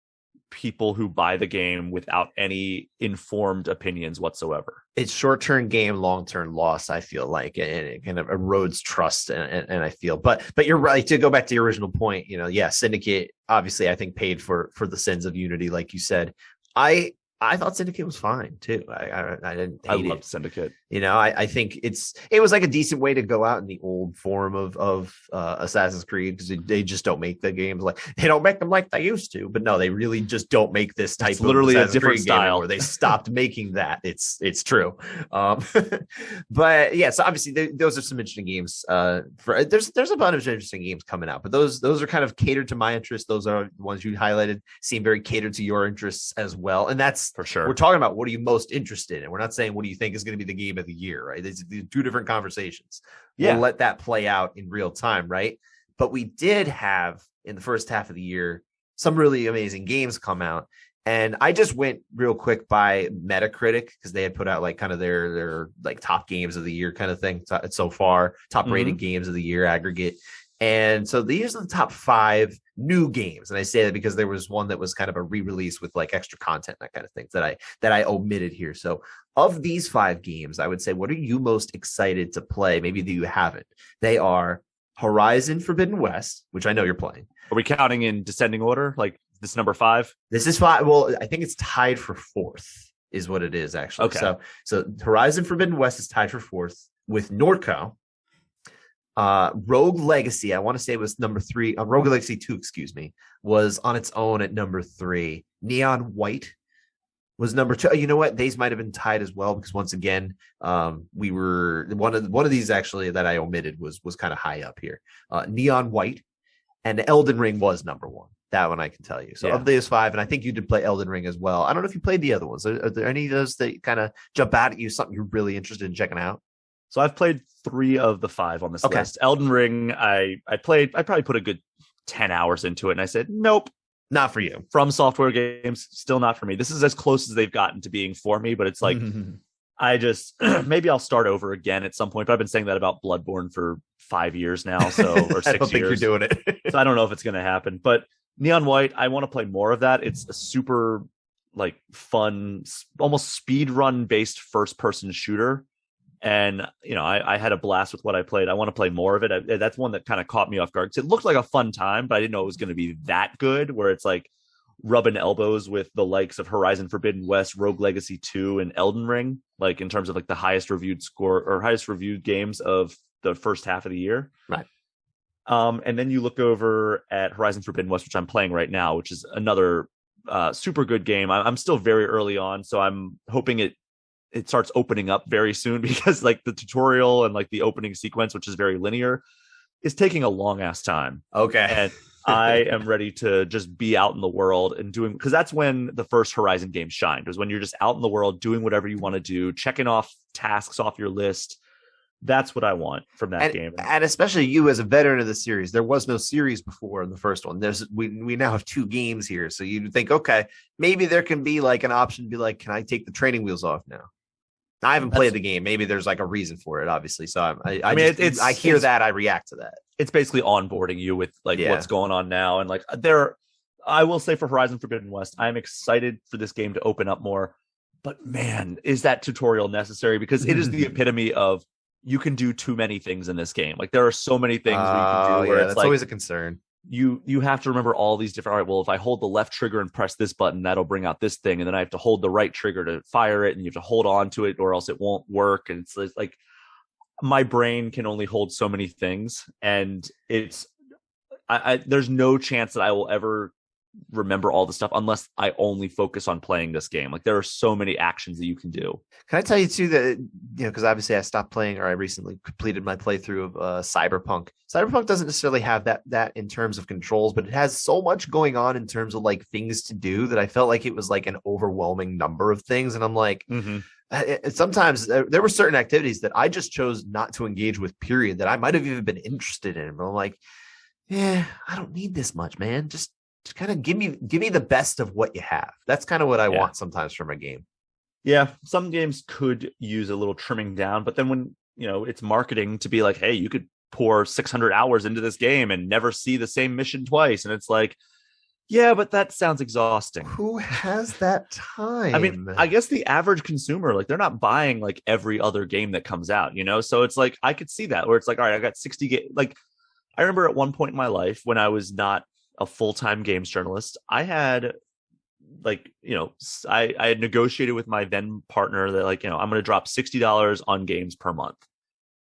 people who buy the game without any informed opinions whatsoever. It's short-term gain, long-term loss, I feel like, and it kind of erodes trust. And I feel, but you're right, to go back to your original point, you know, Syndicate obviously I think paid for the sins of Unity, like you said. I thought Syndicate was fine too. I didn't hate it. I loved Syndicate. You know, I think it was like a decent way to go out in the old form of Assassin's Creed, because they just don't make the games like, they don't make them like they used to. But no, they really just don't make this type of literally Assassin's a different Creed style. Where they stopped making that. It's true. But yeah, so obviously those are some interesting games. There's a bunch of interesting games coming out, but those are kind of catered to my interests. Those are the ones you highlighted, seem very catered to your interests as well, and that's for sure. We're talking about what are you most interested in. We're not saying what do you think is going to be the game of the year, right? These are two different conversations. We'll let that play out in real time, right? But we did have in the first half of the year some really amazing games come out. And I just went real quick by Metacritic because they had put out like kind of their like top games of the year kind of thing so far, top rated games of the year aggregate. And so these are the top 5 new games. And I say that because there was one that was kind of a re-release with like extra content, that kind of thing that I omitted here. So of these 5 games, I would say, what are you most excited to play? Maybe that you haven't. They are Horizon Forbidden West, which I know you're playing. Are we counting in descending order? Like this number 5? This is 5. Well, I think it's tied for 4th is what it is actually. Okay. So Horizon Forbidden West is tied for 4th with Nordco. Rogue Legacy, I want to say it was number 3. Rogue Legacy 2, excuse me, was on its own at number 3. Neon White was number 2. You know what? These might have been tied as well because once again, we were one of these actually that I omitted was kind of high up here. Neon White and Elden Ring was number 1. That one I can tell you. So of those 5, and I think you did play Elden Ring as well. I don't know if you played the other ones. Are there any of those that kind of jump out at you? Something you're really interested in checking out? So I've played 3 of the 5 on this list. Elden Ring, I probably put a good 10 hours into it, and I said, nope, not for you. From Software games, still not for me. This is as close as they've gotten to being for me, but it's like, I just, maybe I'll start over again at some point, but I've been saying that about Bloodborne for 5 years now, so, or 6 years. I don't think you're doing it. So I don't know if it's going to happen, but Neon White, I want to play more of that. It's a super, like, fun, almost speed run based first person shooter. And, you know, I had a blast with what I played. I want to play more of it. That's one that kind of caught me off guard. It looked like a fun time, but I didn't know it was going to be that good, where it's like rubbing elbows with the likes of Horizon Forbidden West, Rogue Legacy 2, and Elden Ring, like in terms of like the highest reviewed score or highest reviewed games of the first half of the year. Right. And then you look over at Horizon Forbidden West, which I'm playing right now, which is another super good game. I'm still very early on, so I'm hoping it starts opening up very soon, because like the tutorial and like the opening sequence, which is very linear, is taking a long ass time. Okay. And I am ready to just be out in the world and doing, because that's when the first Horizon game shined, was when you're just out in the world doing whatever you want to do, checking off tasks off your list. That's what I want from that game. And especially you as a veteran of the series, there was no series before in the first one. We now have 2 games here. So you'd think, okay, maybe there can be like an option to be like, can I take the training wheels off now? I haven't played the game. Maybe there's like a reason for it, obviously. So I mean, just, I hear that, I react to that. It's basically onboarding you with like what's going on now. And like I will say for Horizon Forbidden West, I'm excited for this game to open up more. But man, is that tutorial necessary? Because it is the epitome of you can do too many things in this game. Like there are so many things you can do where it's that's like always a concern. You have to remember all these different. All right, well, if I hold the left trigger and press this button, that'll bring out this thing, and then I have to hold the right trigger to fire it, and you have to hold on to it, or else it won't work. And it's like my brain can only hold so many things, and there's no chance that I will ever remember all the stuff unless I only focus on playing this game. Like there are so many actions that you can do. Can I tell you too that, you know, because obviously I stopped playing, or I recently completed my playthrough of Cyberpunk. Cyberpunk doesn't necessarily have that in terms of controls, but it has so much going on in terms of like things to do that I felt like it was like an overwhelming number of things. And I'm like, sometimes there were certain activities that I just chose not to engage with, period, that I might have even been interested in. But I'm like, yeah, I don't need this much, man. Just kind of give me the best of what you have. That's kind of what I want sometimes from a game. Yeah, some games could use a little trimming down, but then when, you know, it's marketing to be like, hey, you could pour 600 hours into this game and never see the same mission twice. And it's like, yeah, but that sounds exhausting. Who has that time? I mean, I guess the average consumer, like they're not buying like every other game that comes out, you know? So it's like, I could see that where it's like, all right, I got 60 like I remember at one point in my life when I was not a full-time games journalist, I had like, you know, I had negotiated with my then partner that like, you know, I'm going to drop $60 on games per month.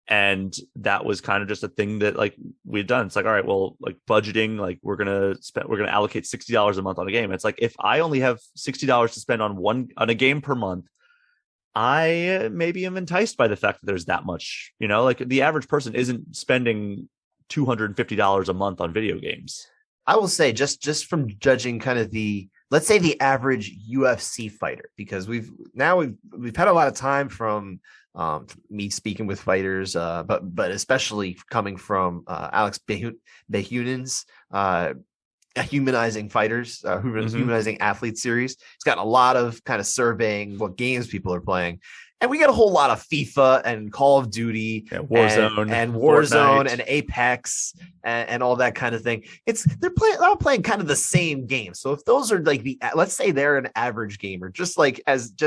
And that was kind of just a thing that like we'd done. It's like, all right, well, like budgeting, like we're going to allocate $60 a month on a game. It's like, if I only have $60 to spend on a game per month, I maybe am enticed by the fact that there's that much, you know, like the average person isn't spending $250 a month on video games. I will say just from judging kind of let's say the average UFC fighter, because we've had a lot of time from me speaking with fighters, but especially coming from Alex Behunen's Humanizing Fighters, Humanizing Athletes series. It's got a lot of kind of surveying what games people are playing. And we got a whole lot of FIFA and Call of Duty, Warzone, and Warzone and Apex and all that kind of thing. They're all playing kind of the same game. So if those are like let's say they're an average gamer, just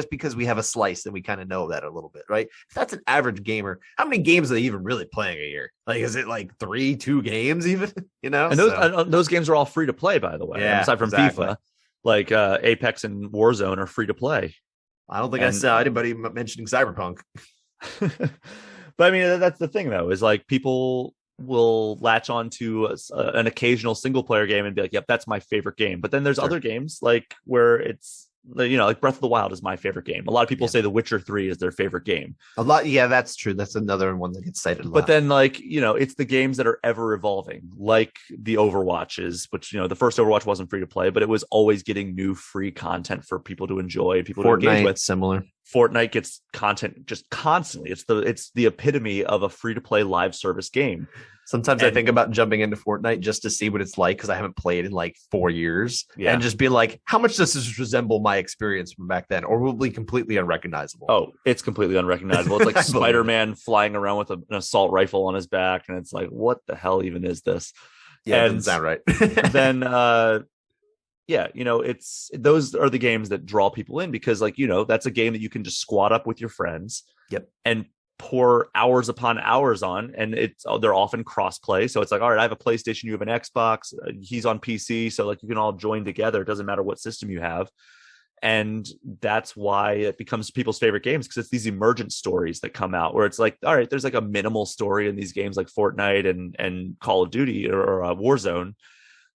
because we have a slice and we kind of know that a little bit, right? If that's an average gamer, how many games are they even really playing a year? Like, is it like 2 games even? You know, and those games are all free to play, by the way. Aside from FIFA, like Apex and Warzone are free to play. I don't think I saw anybody mentioning Cyberpunk. But I mean, that's the thing, though, is like people will latch on to an occasional single player game and be like, yep, that's my favorite game. But then there's other games like where it's, you know, like Breath of the Wild is my favorite game. A lot of people say The Witcher 3 is their favorite game. A lot. Yeah, that's true. That's another one that gets cited a lot. But then, like, you know, it's the games that are ever evolving, like the Overwatches, which, you know, the first Overwatch wasn't free to play, but it was always getting new free content for people to enjoy, people to engage with. Similar. Fortnite gets content just constantly. It's the epitome of a free to play live service game. Sometimes I think about jumping into Fortnite just to see what it's like, because I haven't played in like 4 years, and just be like, how much does this resemble my experience from back then, or will it be completely unrecognizable? Oh, it's completely unrecognizable. It's like Spider-Man flying around with an assault rifle on his back, and it's like, what the hell even is this? Yeah, it doesn't sound right. Then yeah, you know, those are the games that draw people in, because, like, you know, that's a game that you can just squat up with your friends. Yep. And pour hours upon hours on, and they're often cross play. So it's like, all right, I have a PlayStation, you have an Xbox, he's on PC, so like you can all join together. It doesn't matter what system you have. And that's why it becomes people's favorite games, because it's these emergent stories that come out where it's like, all right, there's like a minimal story in these games like Fortnite and Call of Duty or Warzone.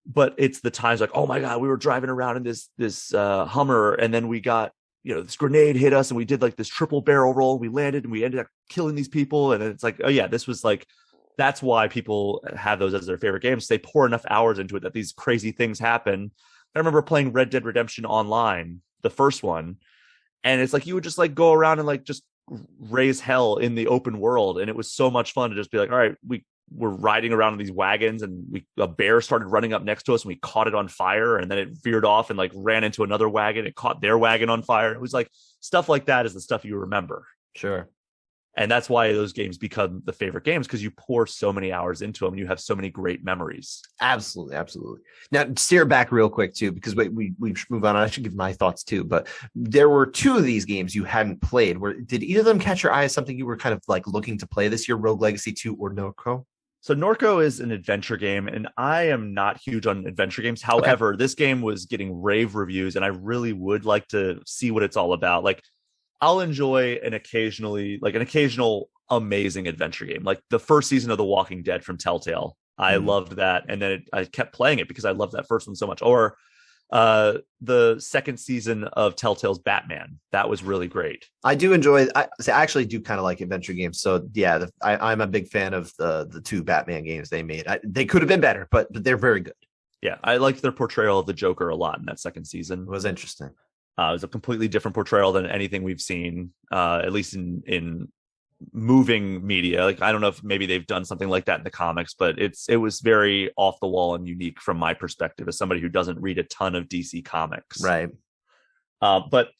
But it's the times like, oh my God, we were driving around in this Hummer, and then we got, you know, this grenade hit us, and we did like this triple barrel roll. We landed and we ended up killing these people. And it's like, oh yeah, this was like, that's why people have those as their favorite games. They pour enough hours into it that these crazy things happen. I remember playing Red Dead Redemption Online, the first one, and it's like you would just like go around and like just raise hell in the open world, and it was so much fun to just be like, all right, we're riding around in these wagons, and a bear started running up next to us, and we caught it on fire, and then it veered off and like ran into another wagon. It caught their wagon on fire. It was like stuff like that is the stuff you remember. Sure. And that's why those games become the favorite games, because you pour so many hours into them and you have so many great memories. Absolutely, absolutely. Now, steer back real quick too, because we should move on. I should give my thoughts too, but there were two of these games you hadn't played. Did either of them catch your eye as something you were kind of like looking to play this year? Rogue Legacy 2 or Norco? So Norco is an adventure game, and I am not huge on adventure games. However, This game was getting rave reviews, and I really would like to see what it's all about. Like, I'll enjoy an occasional amazing adventure game, like the first season of The Walking Dead from Telltale. I loved that, and then I kept playing it because I loved that first one so much. Or the second season of Telltale's Batman, that was really great. I do enjoy. I actually do kind of like adventure games. So yeah, I'm a big fan of the two Batman games they made. They could have been better, but they're very good. Yeah, I liked their portrayal of the Joker a lot in that second season. It was interesting. It was a completely different portrayal than anything we've seen, at least in moving media. Like, I don't know if maybe they've done something like that in the comics, but it was very off the wall and unique from my perspective as somebody who doesn't read a ton of DC comics. Right. But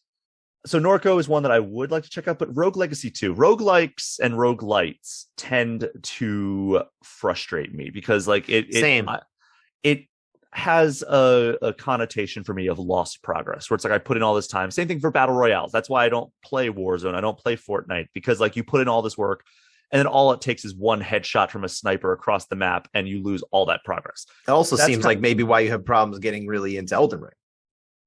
so Norco is one that I would like to check out, but Rogue Legacy 2, roguelikes and roguelites tend to frustrate me because like it has a connotation for me of lost progress, where it's like I put in all this time. Same thing for battle royales. That's why I don't play Warzone. I don't play Fortnite, because like you put in all this work and then all it takes is one headshot from a sniper across the map and you lose all that progress. It also seems like maybe why you have problems getting really into Elden Ring.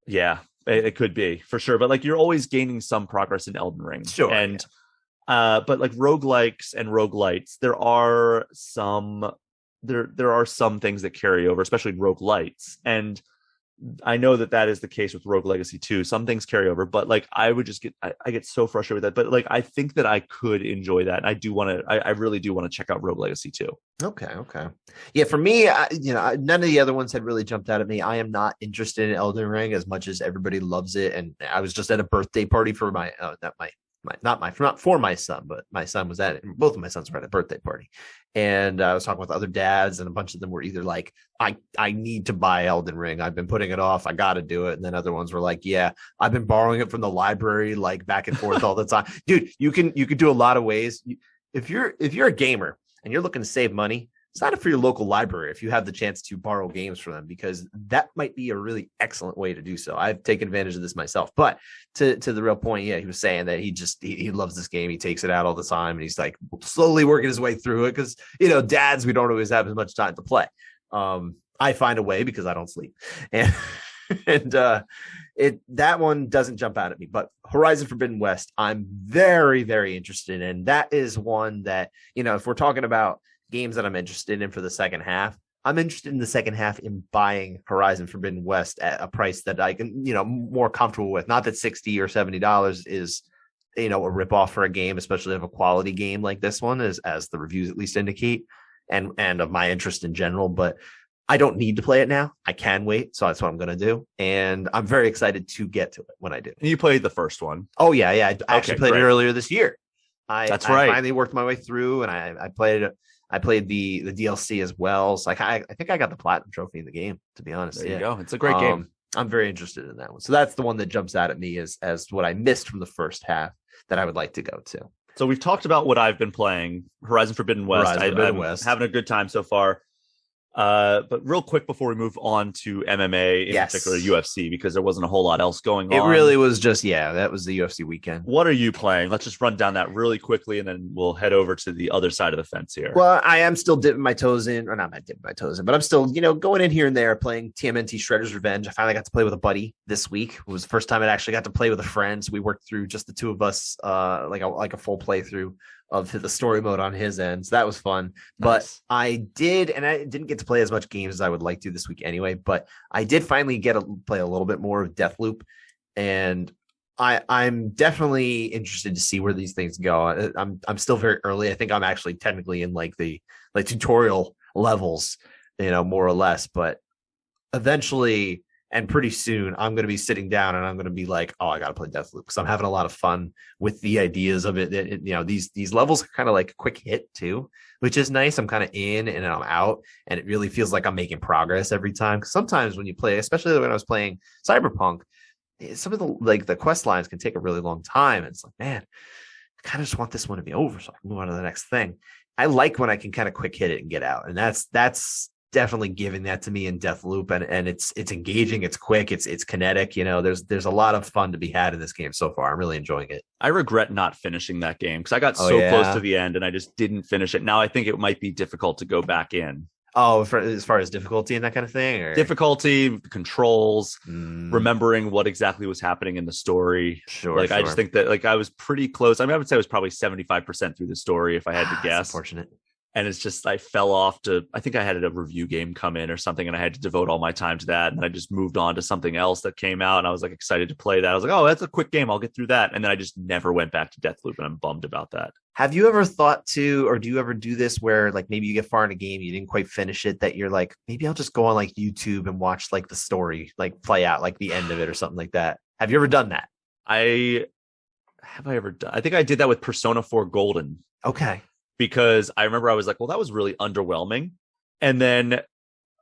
Yeah, it could be for sure. But like you're always gaining some progress in Elden Ring. Sure. And but like roguelikes and roguelites, there are some things that carry over, especially in roguelites. And I know that is the case with Rogue Legacy 2. Some things carry over, but like I would just I get so frustrated with that. But like I think that I could enjoy that. And I really do want to check out Rogue Legacy 2. Okay. Yeah, for me, none of the other ones had really jumped out at me. I am not interested in Elden Ring as much as everybody loves it. And I was just at a birthday party for not for my son, but my son was at it. Both of my sons were at a birthday party. And I was talking with other dads, and a bunch of them were either like, I need to buy Elden Ring. I've been putting it off. I got to do it. And then other ones were like, yeah, I've been borrowing it from the library, like back and forth all the time. Dude, you can do a lot of ways. If you're a gamer and you're looking to save money, sign up for your local library if you have the chance to borrow games from them, because that might be a really excellent way to do so. I've taken advantage of this myself. But to the real point, yeah, he was saying that he loves this game. He takes it out all the time, and he's like slowly working his way through it because, dads, we don't always have as much time to play. I find a way because I don't sleep. And that one doesn't jump out at me. But Horizon Forbidden West, I'm very, very interested in. That is one that, if we're talking about games that I'm interested in for the second half, I'm interested in the second half in buying Horizon Forbidden West at a price that I can, more comfortable with. Not that $60 or $70 is, a ripoff for a game, especially of a quality game like this one, as the reviews at least indicate, and of my interest in general. But I don't need to play it now. I can wait. So that's what I'm going to do. And I'm very excited to get to it when I do. You played the first one. Oh, yeah. I actually played it earlier this year. That's right. I finally worked my way through, and I played it. I played the DLC as well. So I think I got the platinum trophy in the game, to be honest. There you go. It's a great game. I'm very interested in that one. So that's the one that jumps out at me as what I missed from the first half that I would like to go to. So we've talked about what I've been playing, Horizon Forbidden West. I'm having a good time so far. But real quick before we move on to MMA, in particular UFC, because there wasn't a whole lot else going on. It really was just, that was the UFC weekend. What are you playing? Let's just run down that really quickly, and then we'll head over to the other side of the fence here. Well, I am still dipping my toes in, or not dipping my toes in, but I'm still, going in here and there playing TMNT Shredder's Revenge. I finally got to play with a buddy this week. It was the first time I actually got to play with a friend. So we worked through just the two of us, like a full playthrough of the story mode on his end. So that was fun. Nice. But I didn't get to play as much games as I would like to this week anyway, but I did finally get to play a little bit more of Deathloop, and I'm definitely interested to see where these things go. I'm still very early. I think I'm actually technically in like the tutorial levels, more or less, but eventually and pretty soon I'm going to be sitting down and I'm going to be like, oh, I got to play Deathloop, because I'm having a lot of fun with the ideas of it. These levels are kind of like a quick hit too, which is nice. I'm kind of in and I'm out, and it really feels like I'm making progress every time. Because sometimes when you play, especially when I was playing Cyberpunk, some of the quest lines can take a really long time. And it's like, man, I kind of just want this one to be over so I can move on to the next thing. I like when I can kind of quick hit it and get out. And that's definitely giving that to me in Deathloop. And it's engaging, it's quick, it's kinetic. There's a lot of fun to be had in this game so far. I'm really enjoying it. I regret not finishing that game because I got close to the end and I just didn't finish it. Now I think it might be difficult to go back in. Oh, as far as difficulty and that kind of thing? Or? Difficulty, controls, remembering what exactly was happening in the story. Sure. I just think that I was pretty close. I mean, I would say I was probably 75% through the story if I had to guess. Unfortunate. And it's just, I fell off I think I had a review game come in or something, and I had to devote all my time to that. And I just moved on to something else that came out, and I was excited to play that. I was like, oh, that's a quick game. I'll get through that. And then I just never went back to Deathloop, and I'm bummed about that. Have you ever thought to, or do you ever do this where maybe you get far in a game, you didn't quite finish it, that you're like, maybe I'll just go on YouTube and watch the story, play out the end of it or something like that? Have you ever done that? I think I did that with Persona 4 Golden. Okay. Because I remember I was like, well, that was really underwhelming. And then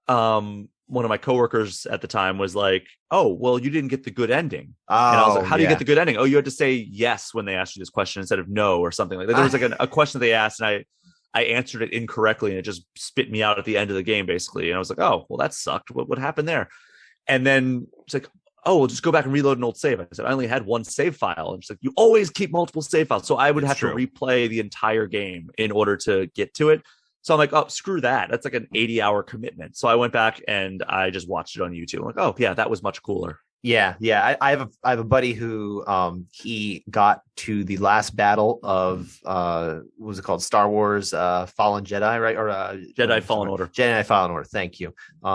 one of my coworkers at the time was like, oh, well, you didn't get the good ending. And I was like, how do you get the good ending? Oh, you had to say yes when they asked you this question instead of no or something like that. There was a question they asked, and I answered it incorrectly, and it just spit me out at the end of the game, basically. And I was like, oh, well, that sucked. What happened there? And then it's like, oh, we'll just go back and reload an old save. I said, I only had one save file. And she's like, you always keep multiple save files. So I would have to replay the entire game in order to get to it. So I'm like, oh, screw that. That's an 80-hour commitment. So I went back and I just watched it on YouTube. I'm like, oh, yeah, that was much cooler. Yeah. I have a buddy who he got to the last battle of what was it called? Star Wars Fallen Jedi, right? Or Jedi Fallen Order. Jedi Fallen Order, thank you.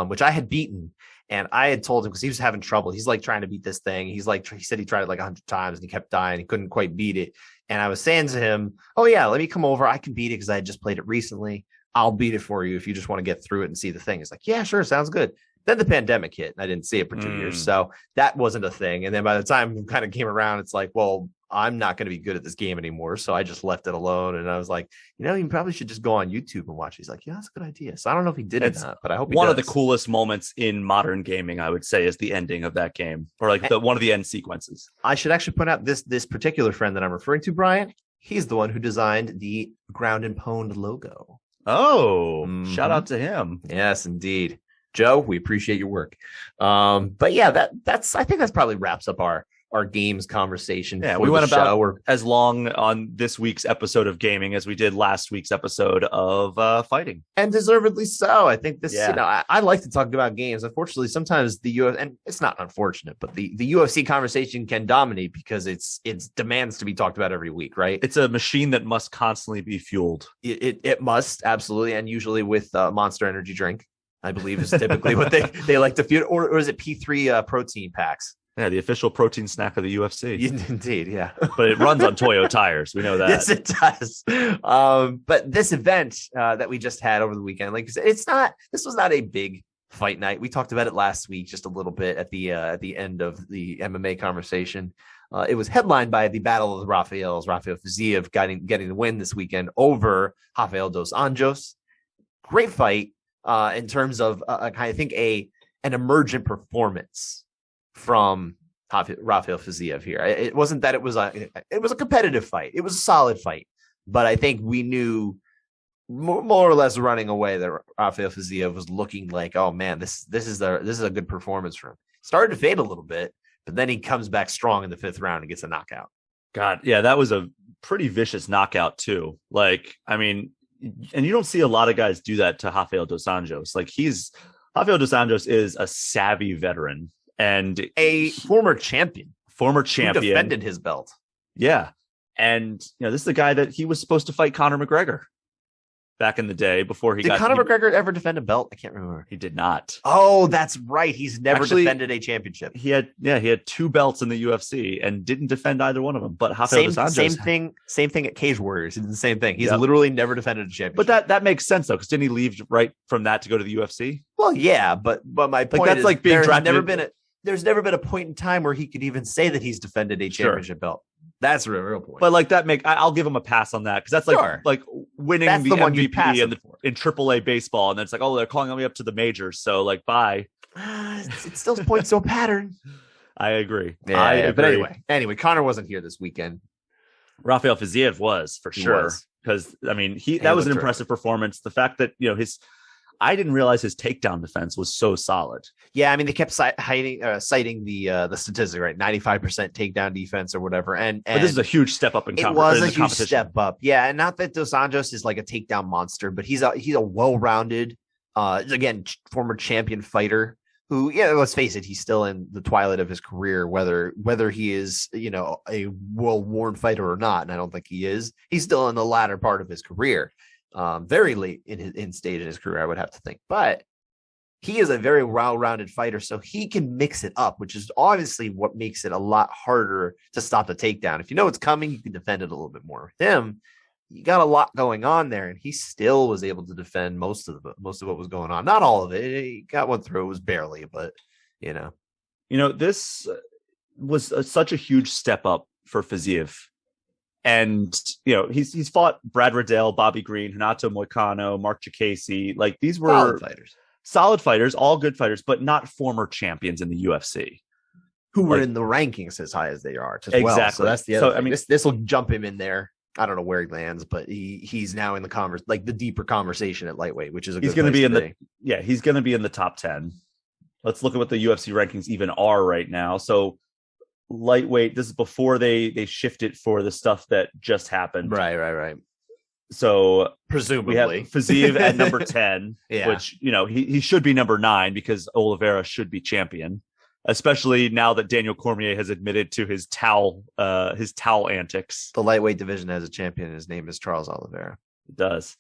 Which I had beaten. And I had told him, because he was having trouble. He's trying to beat this thing. He said he tried it 100 times and he kept dying. He couldn't quite beat it. And I was saying to him, oh yeah, let me come over. I can beat it because I had just played it recently. I'll beat it for you if you just want to get through it and see the thing. He's like, yeah, sure. Sounds good. Then the pandemic hit and I didn't see it for 2 years. So that wasn't a thing. And then by the time it kind of came around, it's like, well, I'm not going to be good at this game anymore. So I just left it alone. And I was like, you probably should just go on YouTube and watch. He's like, yeah, that's a good idea. So I don't know if he did it or not, but I hope he one does. Of the coolest moments in modern gaming, I would say, is the ending of that game, or one of the end sequences. I should actually point out this particular friend that I'm referring to, Brian. He's the one who designed the Ground and Pwned logo. Oh, shout out to him. Yes, indeed. Joe, we appreciate your work. But yeah, I think that's probably wraps up our games conversation. Yeah, we went about as long on this week's episode of gaming as we did last week's episode of fighting, and deservedly so. I think this. Yeah. I like to talk about games. Unfortunately, sometimes the UFC, and it's not unfortunate, but the UFC conversation can dominate because it's demands to be talked about every week, right? It's a machine that must constantly be fueled. It must, absolutely, and usually with Monster Energy drink, I believe is typically what they like to fuel, or is it P3 protein packs? Yeah, the official protein snack of the UFC. Indeed, yeah. But it runs on Toyo tires. We know that. Yes, it does. But this event that we just had over the weekend, like you said, this was not a big fight night. We talked about it last week just a little bit at the end of the MMA conversation. It was headlined by the Battle of the Rafaels. Rafael Fiziev getting the win this weekend over Rafael dos Anjos. Great fight in terms of, I think, an emergent performance from Rafael Fiziev here. It wasn't that it was a competitive fight. It was a solid fight, but I think we knew more or less running away that Rafael Fiziev was looking like, oh man, this is a good performance for him. Started to fade a little bit, but then he comes back strong in the 5th round and gets a knockout. God, yeah, that was a pretty vicious knockout too. And you don't see a lot of guys do that to Rafael dos Anjos. Rafael dos Anjos is a savvy veteran. And a former champion who defended his belt. Yeah. And, this is the guy that he was supposed to fight Conor McGregor back in the day before he Did Conor McGregor ever defend a belt? I can't remember. He did not. Oh, that's right. He's never defended a championship. He had 2 belts in the UFC and didn't defend either one of them. But Rafael dos Anjos, same thing at Cage Warriors. He did the same thing. He's literally never defended a championship. But that makes sense though, because didn't he leave right from that to go to the UFC? Well, yeah, but my point that's is like being drafted. There's never been a point in time where he could even say that he's defended a championship belt. That's a real point. But I'll give him a pass on that, because that's like winning the MVP in AAA baseball, and then it's like, oh, they're calling me up to the majors, so bye. It still points to a pattern. I agree. Yeah, but anyway, Conor wasn't here this weekend. Rafael Fiziev was for sure. Because I mean, that was an impressive performance. The fact that I didn't realize his takedown defense was so solid. Yeah, I mean, they kept citing the statistic, right? 95% takedown defense or whatever. But this is a huge step up in competition. It was a huge step up. Yeah, and not that Dos Anjos is like a takedown monster, but he's a well-rounded, again, former champion fighter who, let's face it, he's still in the twilight of his career, whether he is, a well-worn fighter or not, and I don't think he is. He's still in the latter part of his career. Very late in stage in his career, I would have to think, but he is a very well-rounded fighter, so he can mix it up, which is obviously what makes it a lot harder to stop the takedown. If you know it's coming, you can defend it a little bit more. With him, you got a lot going on there, and he still was able to defend most of what was going on. Not all of it. He got one through. It was barely, but this was such a huge step up for Fiziev. And, he's fought Brad Riddell, Bobby Green, Renato Moicano, Mark Chikasi. Like, these were solid fighters, all good fighters, but not former champions in the UFC. Who were in the rankings as high as they are. Exactly. Well. So that's the other thing. I mean, this will jump him in there. I don't know where he lands, but he's now in the the deeper conversation at lightweight, which is he's going to be in he's going to be in the top 10. Let's look at what the UFC rankings even are right now. So, lightweight, this is before they shift it for the stuff that just happened. Right. So presumably we have Fiziev at number 10, which he should be number 9 because Oliveira should be champion, especially now that Daniel Cormier has admitted to his towel antics. The lightweight division has a champion. His name is Charles Oliveira. It does.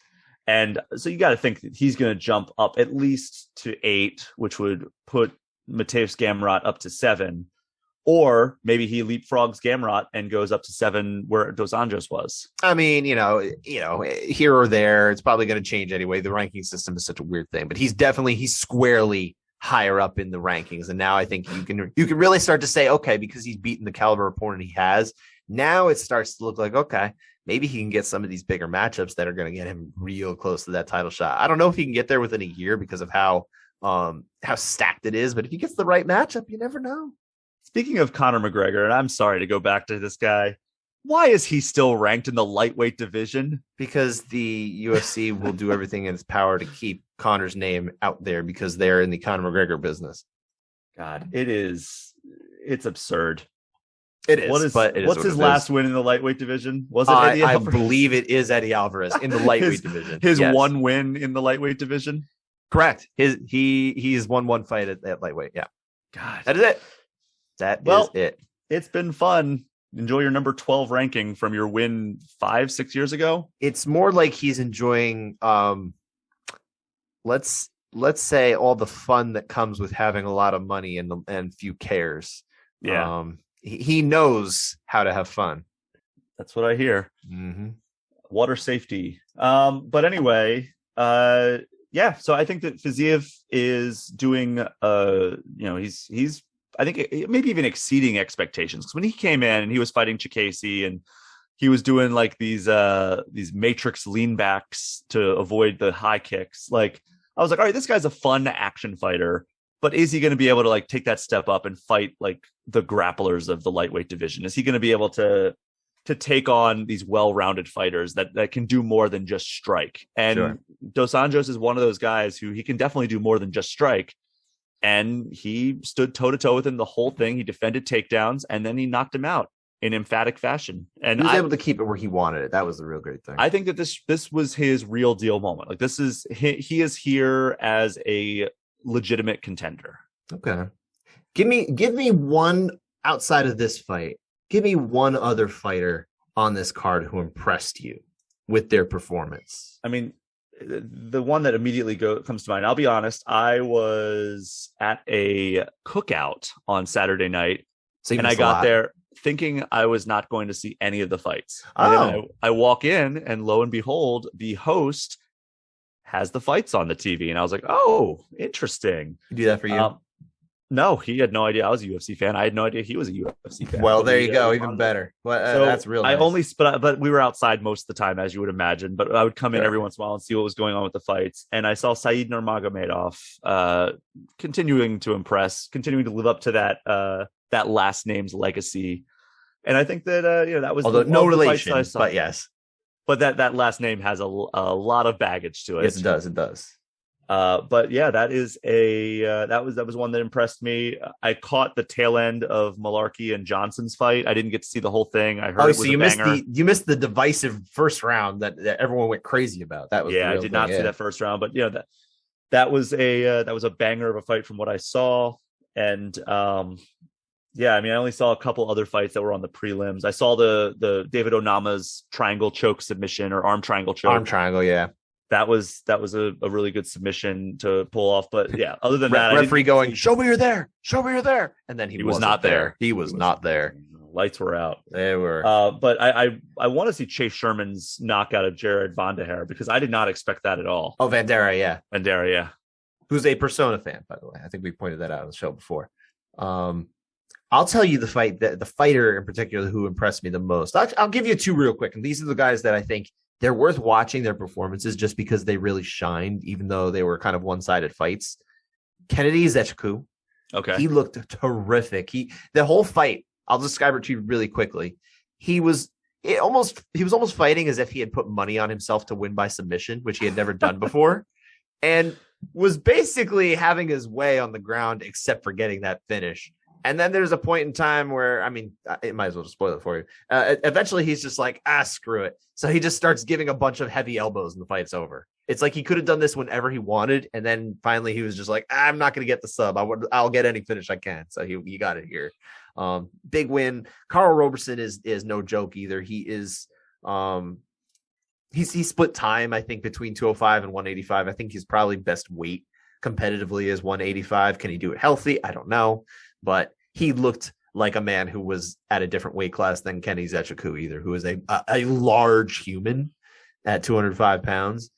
And so you got to think that he's going to jump up at least to 8, which would put Mateusz Gamrot up to 7. Or maybe he leapfrogs Gamrot and goes up to 7 where Dos Anjos was. I mean, here or there, it's probably going to change anyway. The ranking system is such a weird thing, but he's squarely higher up in the rankings. And now I think you can really start to say, okay, because he's beaten the caliber opponent he has, now it starts to look like, okay, maybe he can get some of these bigger matchups that are going to get him real close to that title shot. I don't know if he can get there within a year because of how stacked it is, but if he gets the right matchup, you never know. Speaking of Conor McGregor, and I'm sorry to go back to this guy, why is he still ranked in the lightweight division? Because the UFC will do everything in its power to keep Conor's name out there because they're in the Conor McGregor business. God, it's absurd. It is. What's his last win in the lightweight division? Was it Eddie Alvarez? I believe it is Eddie Alvarez in the lightweight division. His one win in the lightweight division? Correct. He's won one fight at lightweight. Yeah. God. That is it. That is it. It's been fun. Enjoy your number 12 ranking from your win 5-6 years ago. It's more like he's enjoying let's say all the fun that comes with having a lot of money and few cares. Yeah. He knows how to have fun. That's what I hear. Mm-hmm. Water safety. But anyway, yeah. So I think that Fiziev is doing he's I think maybe even exceeding expectations, because when he came in and he was fighting Chikasi and he was doing like these matrix leanbacks to avoid the high kicks, like I was like, all right, this guy's a fun action fighter, but is he going to be able to like take that step up and fight like the grapplers of the lightweight division? Is he going to be able to take on these well-rounded fighters that can do more than just strike? And sure. Dos Anjos is one of those guys who he can definitely do more than just strike. And he stood toe-to-toe with him the whole thing. He defended takedowns, and then he knocked him out in emphatic fashion. And he was able to keep it where he wanted it. That was the real great thing. I think that this was his real deal moment. Like, this is he is here as a legitimate contender. Okay. Give me one outside of this fight. Give me one other fighter on this card who impressed you with their performance. I mean, the one that immediately comes to mind, I'll be honest, I was at a cookout on Saturday night, and I got there thinking I was not going to see any of the fights. Oh. I walk in, and lo and behold, the host has the fights on the TV, and I was like, oh, interesting. You do that for you? No, he had no idea I was a UFC fan. I had no idea he was a UFC fan. Well, there you go. Even better. Well, so that's real nice. But we were outside most of the time, as you would imagine. But I would come in every once in a while and see what was going on with the fights. And I saw Said Nurmagomedov continuing to impress, continuing to live up to that last name's legacy. And I think that that was although no relation, but yes. But that last name has a lot of baggage to it. Yes, it does. It does. But yeah, that is that was one that impressed me. I caught the tail end of Malarkey and Johnson's fight. I didn't get to see the whole thing. I heard it was a banger. You missed the divisive first round that everyone went crazy about. That was I did not see that first round, but that was a banger of a fight from what I saw. And yeah, I mean, I only saw a couple other fights that were on the prelims. I saw the David Onama's triangle choke submission or arm triangle choke. Arm triangle, yeah. That was a really good submission to pull off. But yeah, other than that, referee going, show me you're there, and then he was not there. He was not there. Lights were out. They were. But I want to see Chase Sherman's knockout of Jared Vandeher because I did not expect that at all. Oh, Vandeher, yeah. Vandeher, yeah. Who's a Persona fan, by the way. I think we pointed that out on the show before. I'll tell you the fighter in particular who impressed me the most. I'll give you two real quick. And these are the guys that I think they're worth watching their performances just because they really shined, even though they were kind of one-sided fights. Kennedy Zechu. Okay. He looked terrific. The whole fight, I'll describe it to you really quickly. He was almost fighting as if he had put money on himself to win by submission, which he had never done before. And was basically having his way on the ground, except for getting that finish. And then there's a point in time where, I mean, it might as well just spoil it for you. Eventually, he's just like, screw it. So he just starts giving a bunch of heavy elbows and the fight's over. It's like he could have done this whenever he wanted. And then finally, he was just like, I'm not going to get the sub. I'll get any finish I can. So he got it here. Big win. Carl Roberson is no joke either. He is he split time, I think, between 205 and 185. I think he's probably best weight competitively is 185. Can he do it healthy? I don't know. But he looked like a man who was at a different weight class than Kenny Zechu either, who is a large human at 205 pounds.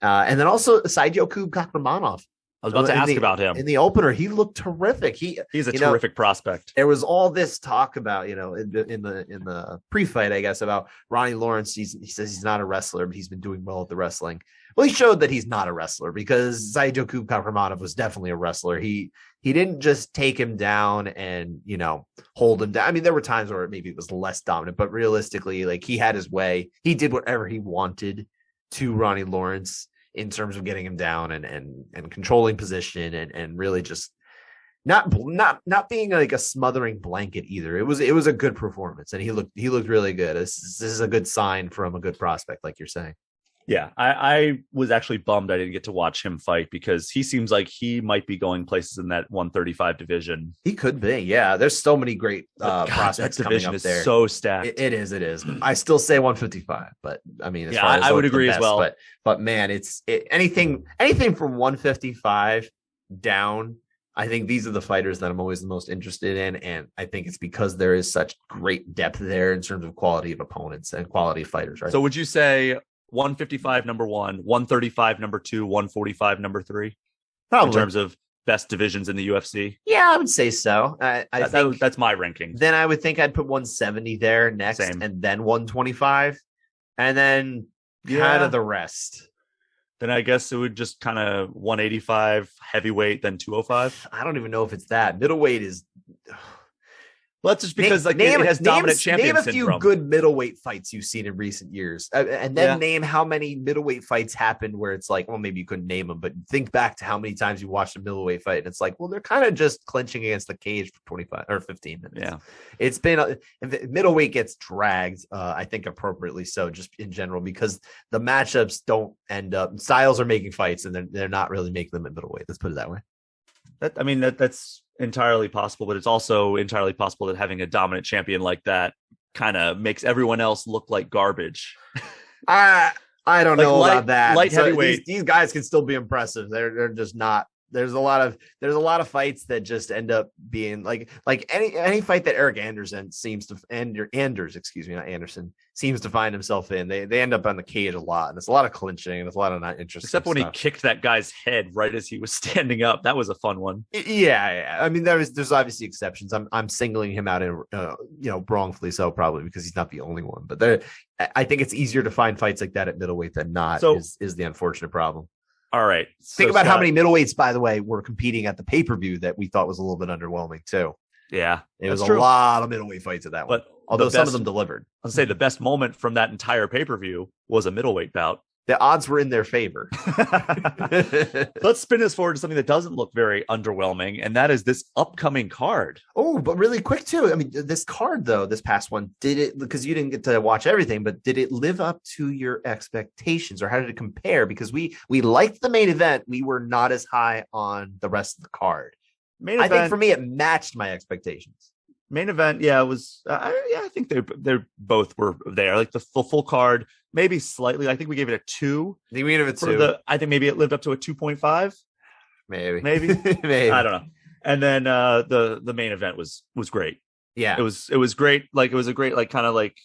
And then also Saidyoku Kakhramonov. I was about to ask about him. In the opener, he looked terrific. He's a terrific prospect. There was all this talk about, in the pre-fight, I guess, about Ronnie Lawrence. He says he's not a wrestler, but he's been doing well at the wrestling. Well, he showed that he's not a wrestler because Saidyoku Kakhramonov was definitely a wrestler. He didn't just take him down and, hold him down. I mean, there were times where maybe it was less dominant, but realistically, like he had his way. He did whatever he wanted to Ronnie Lawrence in terms of getting him down and controlling position and really just not being like a smothering blanket either. It was a good performance and he looked really good. This is a good sign from a good prospect, like you're saying. Yeah, I was actually bummed I didn't get to watch him fight because he seems like he might be going places in that 135 division. He could be, yeah. There's so many great prospects coming up there. So stacked. It is. I still say 155, but I mean, as far as I would agree as well. But man, anything from 155 down. I think these are the fighters that I'm always the most interested in, and I think it's because there is such great depth there in terms of quality of opponents and quality of fighters. Right. So would you say 155 number 1, 135 number 2, 145 number 3? Probably in terms of best divisions in the UFC. Yeah, I would say so. I think that's my ranking. Then I would think I'd put 170 there next. Same. And then 125 and then kind of the rest. Then I guess it would just kind of 185 heavyweight, then 205. I don't even know if it's that. Middleweight is. Well, that's just because it has dominant champion syndrome. Name a few good middleweight fights you've seen in recent years, and then name how many middleweight fights happened where it's like, well, maybe you couldn't name them, but think back to how many times you watched a middleweight fight, and it's like, well, they're kind of just clinching against the cage for 25 or 15 minutes. Yeah, it's been middleweight gets dragged, I think appropriately so, just in general, because the matchups don't end up. Styles are making fights, and they're not really making them at middleweight. Let's put it that way. That's entirely possible, but it's also entirely possible that having a dominant champion like that kind of makes everyone else look like garbage. I don't know about that. Light heavyweight. These guys can still be impressive. They're just not. There's a lot of fights that just end up being like any fight that Eric Anderson seems to not Anderson seems to find himself in. They end up on the cage a lot, and it's a lot of clinching and it's a lot of not interesting. Except when he kicked that guy's head right as he was standing up. That was a fun one. Yeah. I mean, there's obviously exceptions. I'm singling him out in wrongfully so, probably because he's not the only one. But I think it's easier to find fights like that at middleweight than not. So, is the unfortunate problem. All right. Think about how many middleweights, by the way, were competing at the pay-per-view that we thought was a little bit underwhelming too. Yeah, it was a lot of middleweight fights at that one. But Although some of them delivered. I'll say the best moment from that entire pay-per-view was a middleweight bout. The odds were in their favor. Let's spin this forward to something that doesn't look very underwhelming, and that is this upcoming card. Oh, but really quick too. I mean, this card though, this past one, did it, because you didn't get to watch everything, but did it live up to your expectations, or how did it compare? Because we liked the main event. We were not as high on the rest of the card. I think for me, it matched my expectations. Main event, yeah, it was. I think they both were there. Like the full card, maybe slightly. I think we gave it a 2. I think we gave it a 2. I think maybe it lived up to a 2.5. Maybe. Maybe. I don't know. And then the main event was great. Yeah, it was great. Like it was a great, like, kind of like,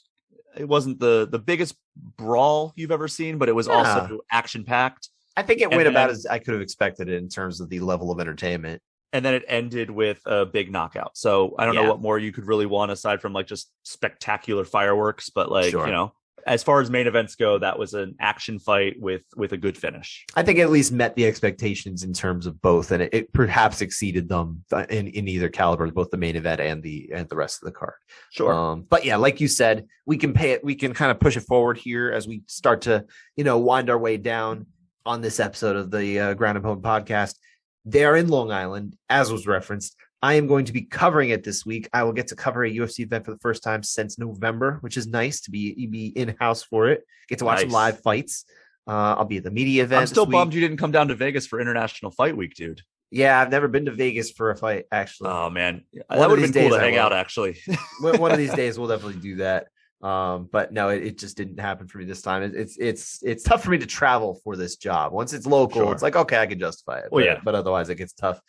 it wasn't the biggest brawl you've ever seen, but it was also action packed. I think it went about as I could have expected it in terms of the level of entertainment. And then it ended with a big knockout. So I don't know what more you could really want aside from like just spectacular fireworks. But like, you know, as far as main events go, that was an action fight with a good finish. I think it at least met the expectations in terms of both, and it perhaps exceeded them in either caliber, both the main event and the rest of the card. Sure. But yeah, like you said, we can kind of push it forward here as we start to, wind our way down on this episode of the Ground and Pound podcast. They are in Long Island, as was referenced. I am going to be covering it this week. I will get to cover a UFC event for the first time since November, which is nice to be in-house for it. Get to watch some live fights. I'll be at the media event. I'm still bummed you didn't come down to Vegas for International Fight Week, dude. Yeah, I've never been to Vegas for a fight, actually. Oh, man. That would have been cool to hang out, actually. One of these days, we'll definitely do that. But no, it just didn't happen for me this time. It's tough for me to travel for this job. Once it's local, it's like, okay, I can justify it. But otherwise it gets tough.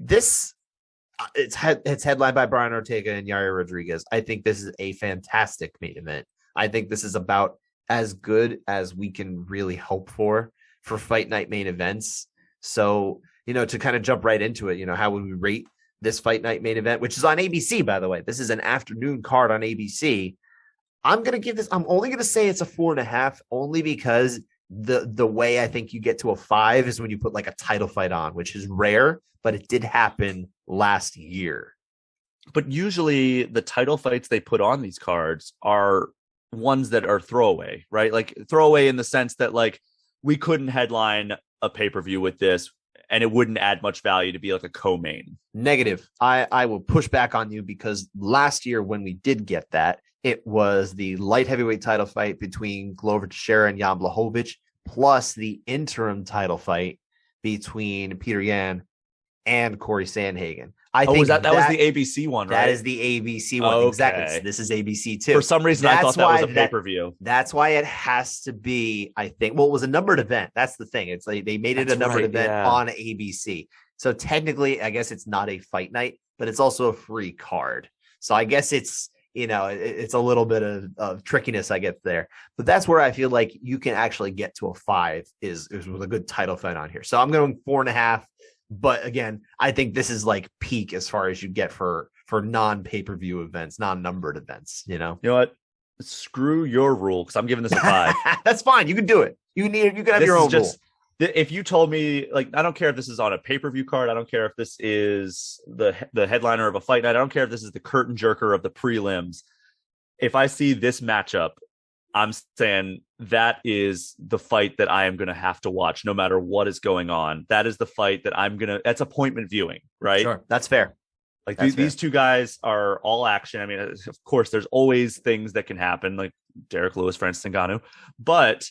It's headlined by Brian Ortega and Yair Rodriguez. I think this is a fantastic main event. I think this is about as good as we can really hope for fight night main events. So, to kind of jump right into it, how would we rate this fight night main event, which is on ABC, by the way? This is an afternoon card on ABC. I'm only going to say it's a 4.5, only because the way I think you get to a 5 is when you put like a title fight on, which is rare, but it did happen last year. But usually the title fights they put on these cards are ones that are throwaway, right? Like throwaway in the sense that like we couldn't headline a pay-per-view with this, and it wouldn't add much value to be like a co-main. Negative. I will push back on you, because last year when we did get that, it was the light heavyweight title fight between Glover Teixeira and Jan Blachowicz, plus the interim title fight between Peter Yan and Corey Sandhagen. I think that was the ABC one, right? That is the ABC one. Okay. Exactly. This is ABC too. For some reason, I thought that was a pay-per-view. That's why it has to be, I think. Well, it was a numbered event. That's the thing. It's like they made it a numbered event on ABC. So technically, I guess it's not a fight night, but it's also a free card. So I guess it's, it's a little bit of trickiness I get there. But that's where I feel like you can actually get to a 5 is with a good title fight on here. So I'm going 4.5. But again, I think this is like peak as far as you get for non-pay-per-view events, non-numbered events, You know what? Screw your rule, because I'm giving this a 5. That's fine. You can do it. You can have your own rule. If you told me, like, I don't care if this is on a pay-per-view card. I don't care if this is the headliner of a fight night. I don't care if this is the curtain jerker of the prelims. If I see this matchup, I'm saying that is the fight that I am going to have to watch no matter what is going on. That is the fight that that's appointment viewing, right? Sure. That's fair. Like these two guys are all action. I mean, of course, there's always things that can happen, like Derek Lewis, Francis Ngannou, but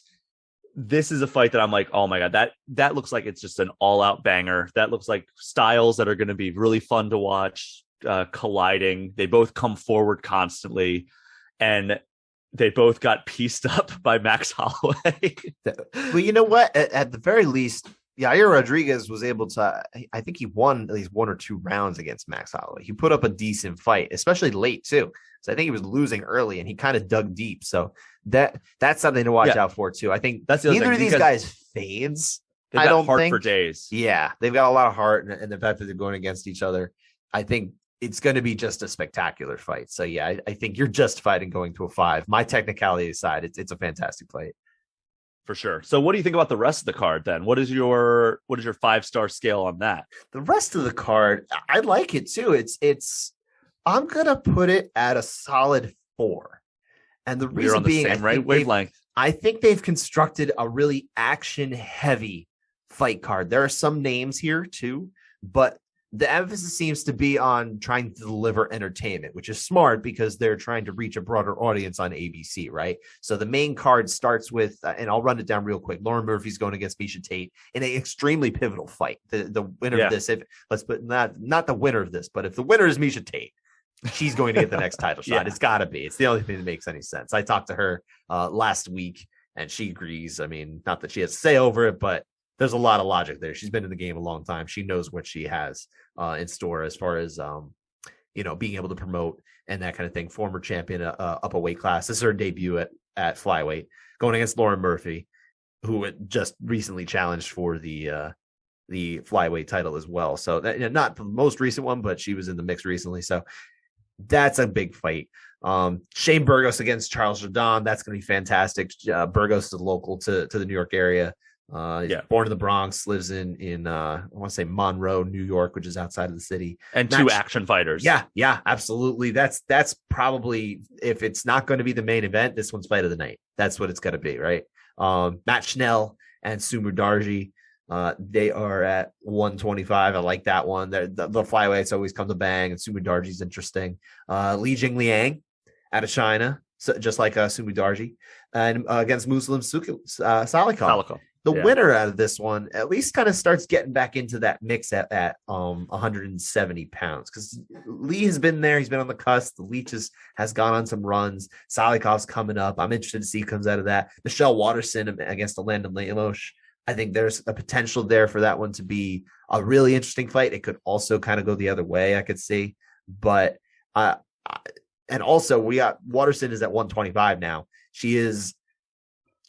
this is a fight that I'm like, oh my God, that looks like it's just an all out banger. That looks like styles that are going to be really fun to watch, colliding. They both come forward constantly, and they both got pieced up by Max Holloway. Well, you know what? At the very least, Yair Rodriguez was able to, I think he won at least 1 or 2 rounds against Max Holloway. He put up a decent fight, especially late too. So I think he was losing early and he kind of dug deep. So that's something to watch out for too. I think that's the neither of these guys fades. I don't think for days. Yeah, they've got a lot of heart, and the fact that they're going against each other, I think it's going to be just a spectacular fight. So yeah, I think you're justified in going to a 5. My technicality aside, it's a fantastic fight. For sure. So what do you think about the rest of the card then? What is your 5-star scale on that? The rest of the card, I like it too. It's I'm gonna put it at a solid 4. And the We're reason on the being, same wavelength. I think they've constructed a really action heavy fight card. There are some names here too, but the emphasis seems to be on trying to deliver entertainment, which is smart because they're trying to reach a broader audience on ABC, right? So the main card starts with, and I'll run it down real quick. Lauren Murphy's going against Miesha Tate in an extremely pivotal fight. The winner of this, if let's put not the winner of this, but if the winner is Miesha Tate, she's going to get the next title shot. It's got to be. It's the only thing that makes any sense. I talked to her last week, and she agrees. I mean, not that she has to say over it, but there's a lot of logic there. She's been in the game a long time. She knows what she has in store as far as being able to promote and that kind of thing. Former champion up a weight class. This is her debut at flyweight, going against Lauren Murphy, who had just recently challenged for the flyweight title as well. So that, not the most recent one, but she was in the mix recently. So that's a big fight. Shane Burgos against Charles Jourdain. That's going to be fantastic. Burgos is local to the New York area. Born in the Bronx, lives in I want to say Monroe, New York, which is outside of the city. And two action fighters. Yeah, absolutely. That's probably, if it's not going to be the main event, this one's fight of the night. That's what it's going to be, right? Matt Schnell and Sumu Darji. They are at 125. I like that one. The flyweights always come to bang, and Sumu Darji's interesting. Li Jingliang out of China, so just like Sumu Darji, and against Muslim Salikov. The winner out of this one at least kind of starts getting back into that mix at 170 pounds, because Lee has been there. He's been on the cusp. The Leech has gone on some runs. Salikov's coming up. I'm interested to see who comes out of that. Michelle Waterson against Alanda Lemos. I think there's a potential there for that one to be a really interesting fight. It could also kind of go the other way, I could see. But and also we got Waterson is at 125 now. She is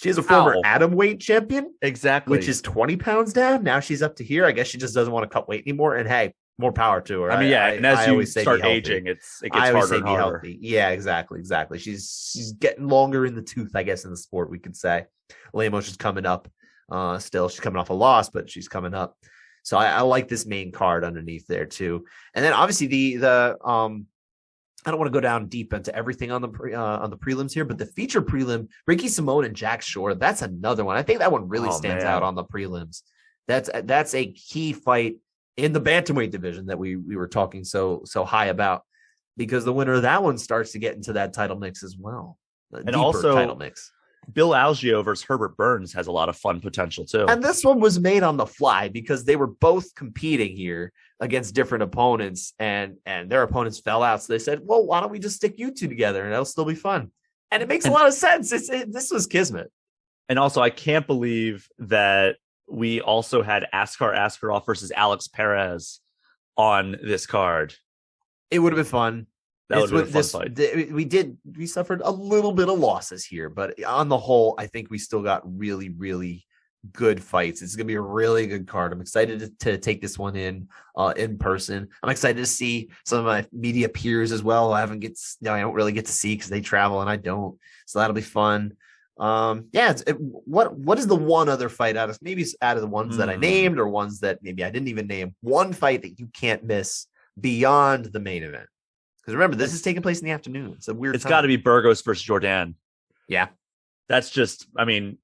a former atomweight champion. Exactly. Which is 20 pounds down. Now she's up to here. I guess she just doesn't want to cut weight anymore. And hey, more power to her. I mean, and as you start aging, it gets harder and harder. Healthy. Yeah, exactly. She's getting longer in the tooth, I guess, in the sport, we could say. Lemos is coming up. Still, she's coming off a loss, but she's coming up. So I like this main card underneath there too. And then obviously the I don't want to go down deep into everything on the prelims here, but the feature prelim, Ricky Simone and Jack Shore, that's another one. I think that one really stands out on the prelims. That's a key fight in the bantamweight division that we were talking so high about, because the winner of that one starts to get into that title mix as well. And also title mix. Bill Algeo versus Herbert Burns has a lot of fun potential too. And this one was made on the fly because they were both competing here against different opponents, and their opponents fell out. So they said, well, why don't we just stick you two together and it'll still be fun? And it makes a lot of sense. This was kismet. And also, I can't believe that we also had Askar Askarov versus Alex Perez on this card. It would have been fun. That would have been a fun fight. We suffered a little bit of losses here, but on the whole, I think we still got really, really good fights. It's going to be a really good card. I'm excited to take this one in person. I'm excited to see some of my media peers as well. I don't really get to see because they travel and I don't. So that'll be fun. What is the one other fight out of the ones that I named, or ones that maybe I didn't even name? One fight that you can't miss beyond the main event. Because remember, this is taking place in the afternoon. It's a weird. It's got to be Burgos versus Jourdain. Yeah, that's just. I mean,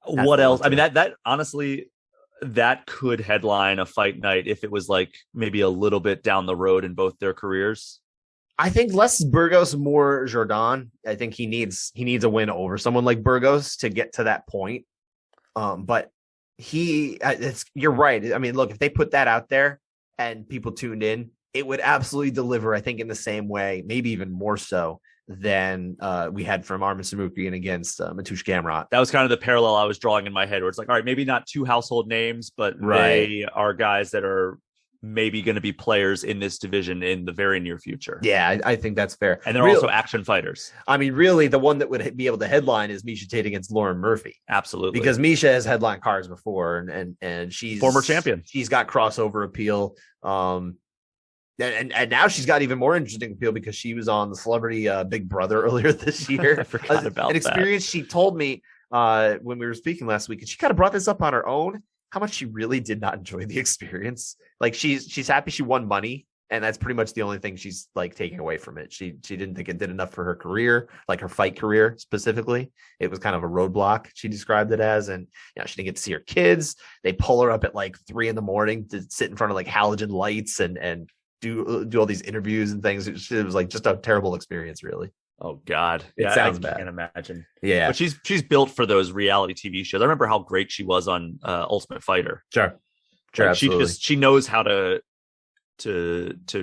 what else? I mean, that honestly, that could headline a fight night if it was like maybe a little bit down the road in both their careers. I think less Burgos, more Jourdain. I think he needs a win over someone like Burgos to get to that point. But you're right. I mean, look, if they put that out there and people tuned in, it would absolutely deliver, I think, in the same way, maybe even more so than we had from Armin Samukian against Mateusz Gamrot. That was kind of the parallel I was drawing in my head, where it's like, all right, maybe not two household names, but they are guys that are maybe going to be players in this division in the very near future. Yeah, I think that's fair. And they're also action fighters. I mean, really, the one that would be able to headline is Miesha Tate against Lauren Murphy. Absolutely. Because Miesha has headlined cards before, and she's former champion. She's got crossover appeal. And now she's got even more interesting appeal because she was on the Celebrity Big Brother earlier this year. I forgot about an experience she told me when we were speaking last week, and she kind of brought this up on her own, how much she really did not enjoy the experience. Like she's happy she won money And that's pretty much the only thing she's like taking away from it. She didn't think it did enough for her career, like her fight career specifically. It was kind of a roadblock, she described it as. And she didn't get to see her kids. They pull her up at like 3 a.m. to sit in front of like halogen lights and do all these interviews and things. It was like just a terrible experience, really. Oh God. It sounds I bad. can't imagine. Yeah. But she's built for those reality TV shows. I remember how great she was on Ultimate Fighter. Sure. Like she knows how to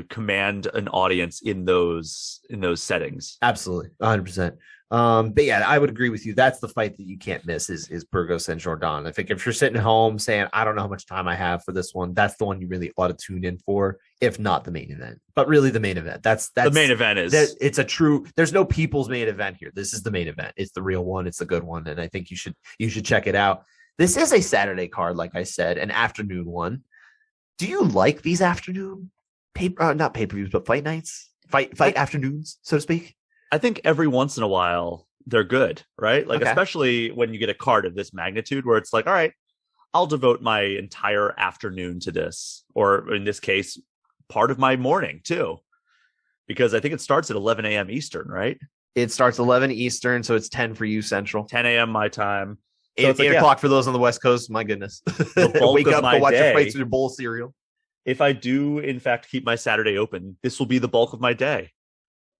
command an audience in those settings. Absolutely. 100%. But yeah, I would agree with you. That's the fight that you can't miss is Burgos and Jordan. I think if you're sitting at home saying, I don't know how much time I have for this one, that's the one you really ought to tune in for, if not the main event. But really the main event. That's the main event is it's a true, there's no people's main event here. This is the main event. It's the real one. It's the good one. And I think you should check it out. This is a Saturday card, like I said, an afternoon one. Do you like these afternoon not pay-per-views, but fight nights, fight afternoons, so to speak? I think every once in a while they're good, right? Like, especially when you get a card of this magnitude where it's like, all right, I'll devote my entire afternoon to this, or in this case, part of my morning too, because I think it starts at 11 a.m. Eastern, right? It starts 11 Eastern, so it's 10 for you Central. 10 a.m. my time. So 8 o'clock for those on the West Coast. My goodness. Wake up, go watch your fights with your bowl of cereal. If I do, in fact, keep my Saturday open, this will be the bulk of my day.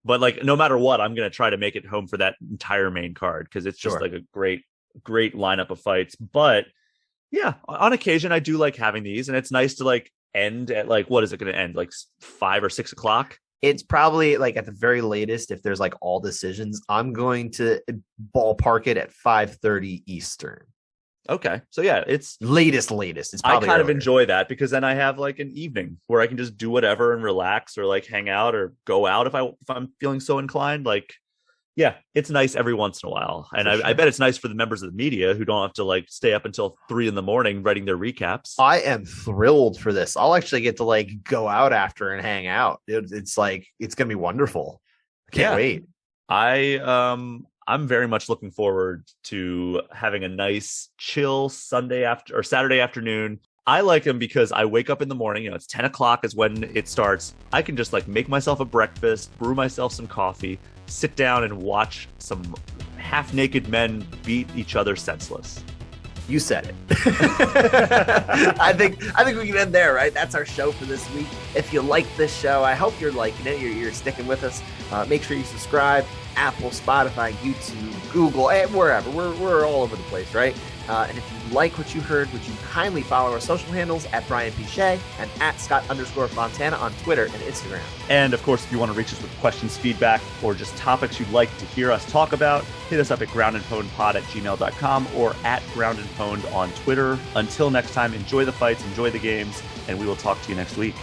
But like, no matter what, I'm going to try to make it home for that entire main card because it's just like a great lineup of fights. But yeah, on occasion, I do like having these, and it's nice to like end at like, what is it going to end? Like 5 or 6 o'clock? It's probably like at the very latest, if there's like all decisions, I'm going to ballpark it at 5:30 Eastern. Okay. So yeah, it's latest. It's probably I kind of enjoy that because then I have like an evening where I can just do whatever and relax or like hang out or go out if I'm feeling so inclined. Like, yeah, it's nice every once in a while. And I bet it's nice for the members of the media who don't have to like stay up until 3 a.m. writing their recaps. I am thrilled for this. I'll actually get to like go out after and hang out. It's like, it's going to be wonderful. I can't wait. I'm very much looking forward to having a nice chill Saturday afternoon. I like them because I wake up in the morning, it's 10 o'clock is when it starts. I can just like make myself a breakfast, brew myself some coffee, sit down and watch some half-naked men beat each other senseless. You said it. I think we can end there, right? That's our show for this week. If you like this show, I hope you're liking it. You're sticking with us. Make sure you subscribe. Apple, Spotify, YouTube, Google, and wherever. We're all over the place, right? And if you like what you heard, would you kindly follow our social handles at Brian Pichet and at Scott_Fontana on Twitter and Instagram. And of course, if you want to reach us with questions, feedback, or just topics you'd like to hear us talk about, hit us up at groundandpwnedpod@gmail.com or at groundandpwned on Twitter. Until next time, enjoy the fights, enjoy the games, and we will talk to you next week.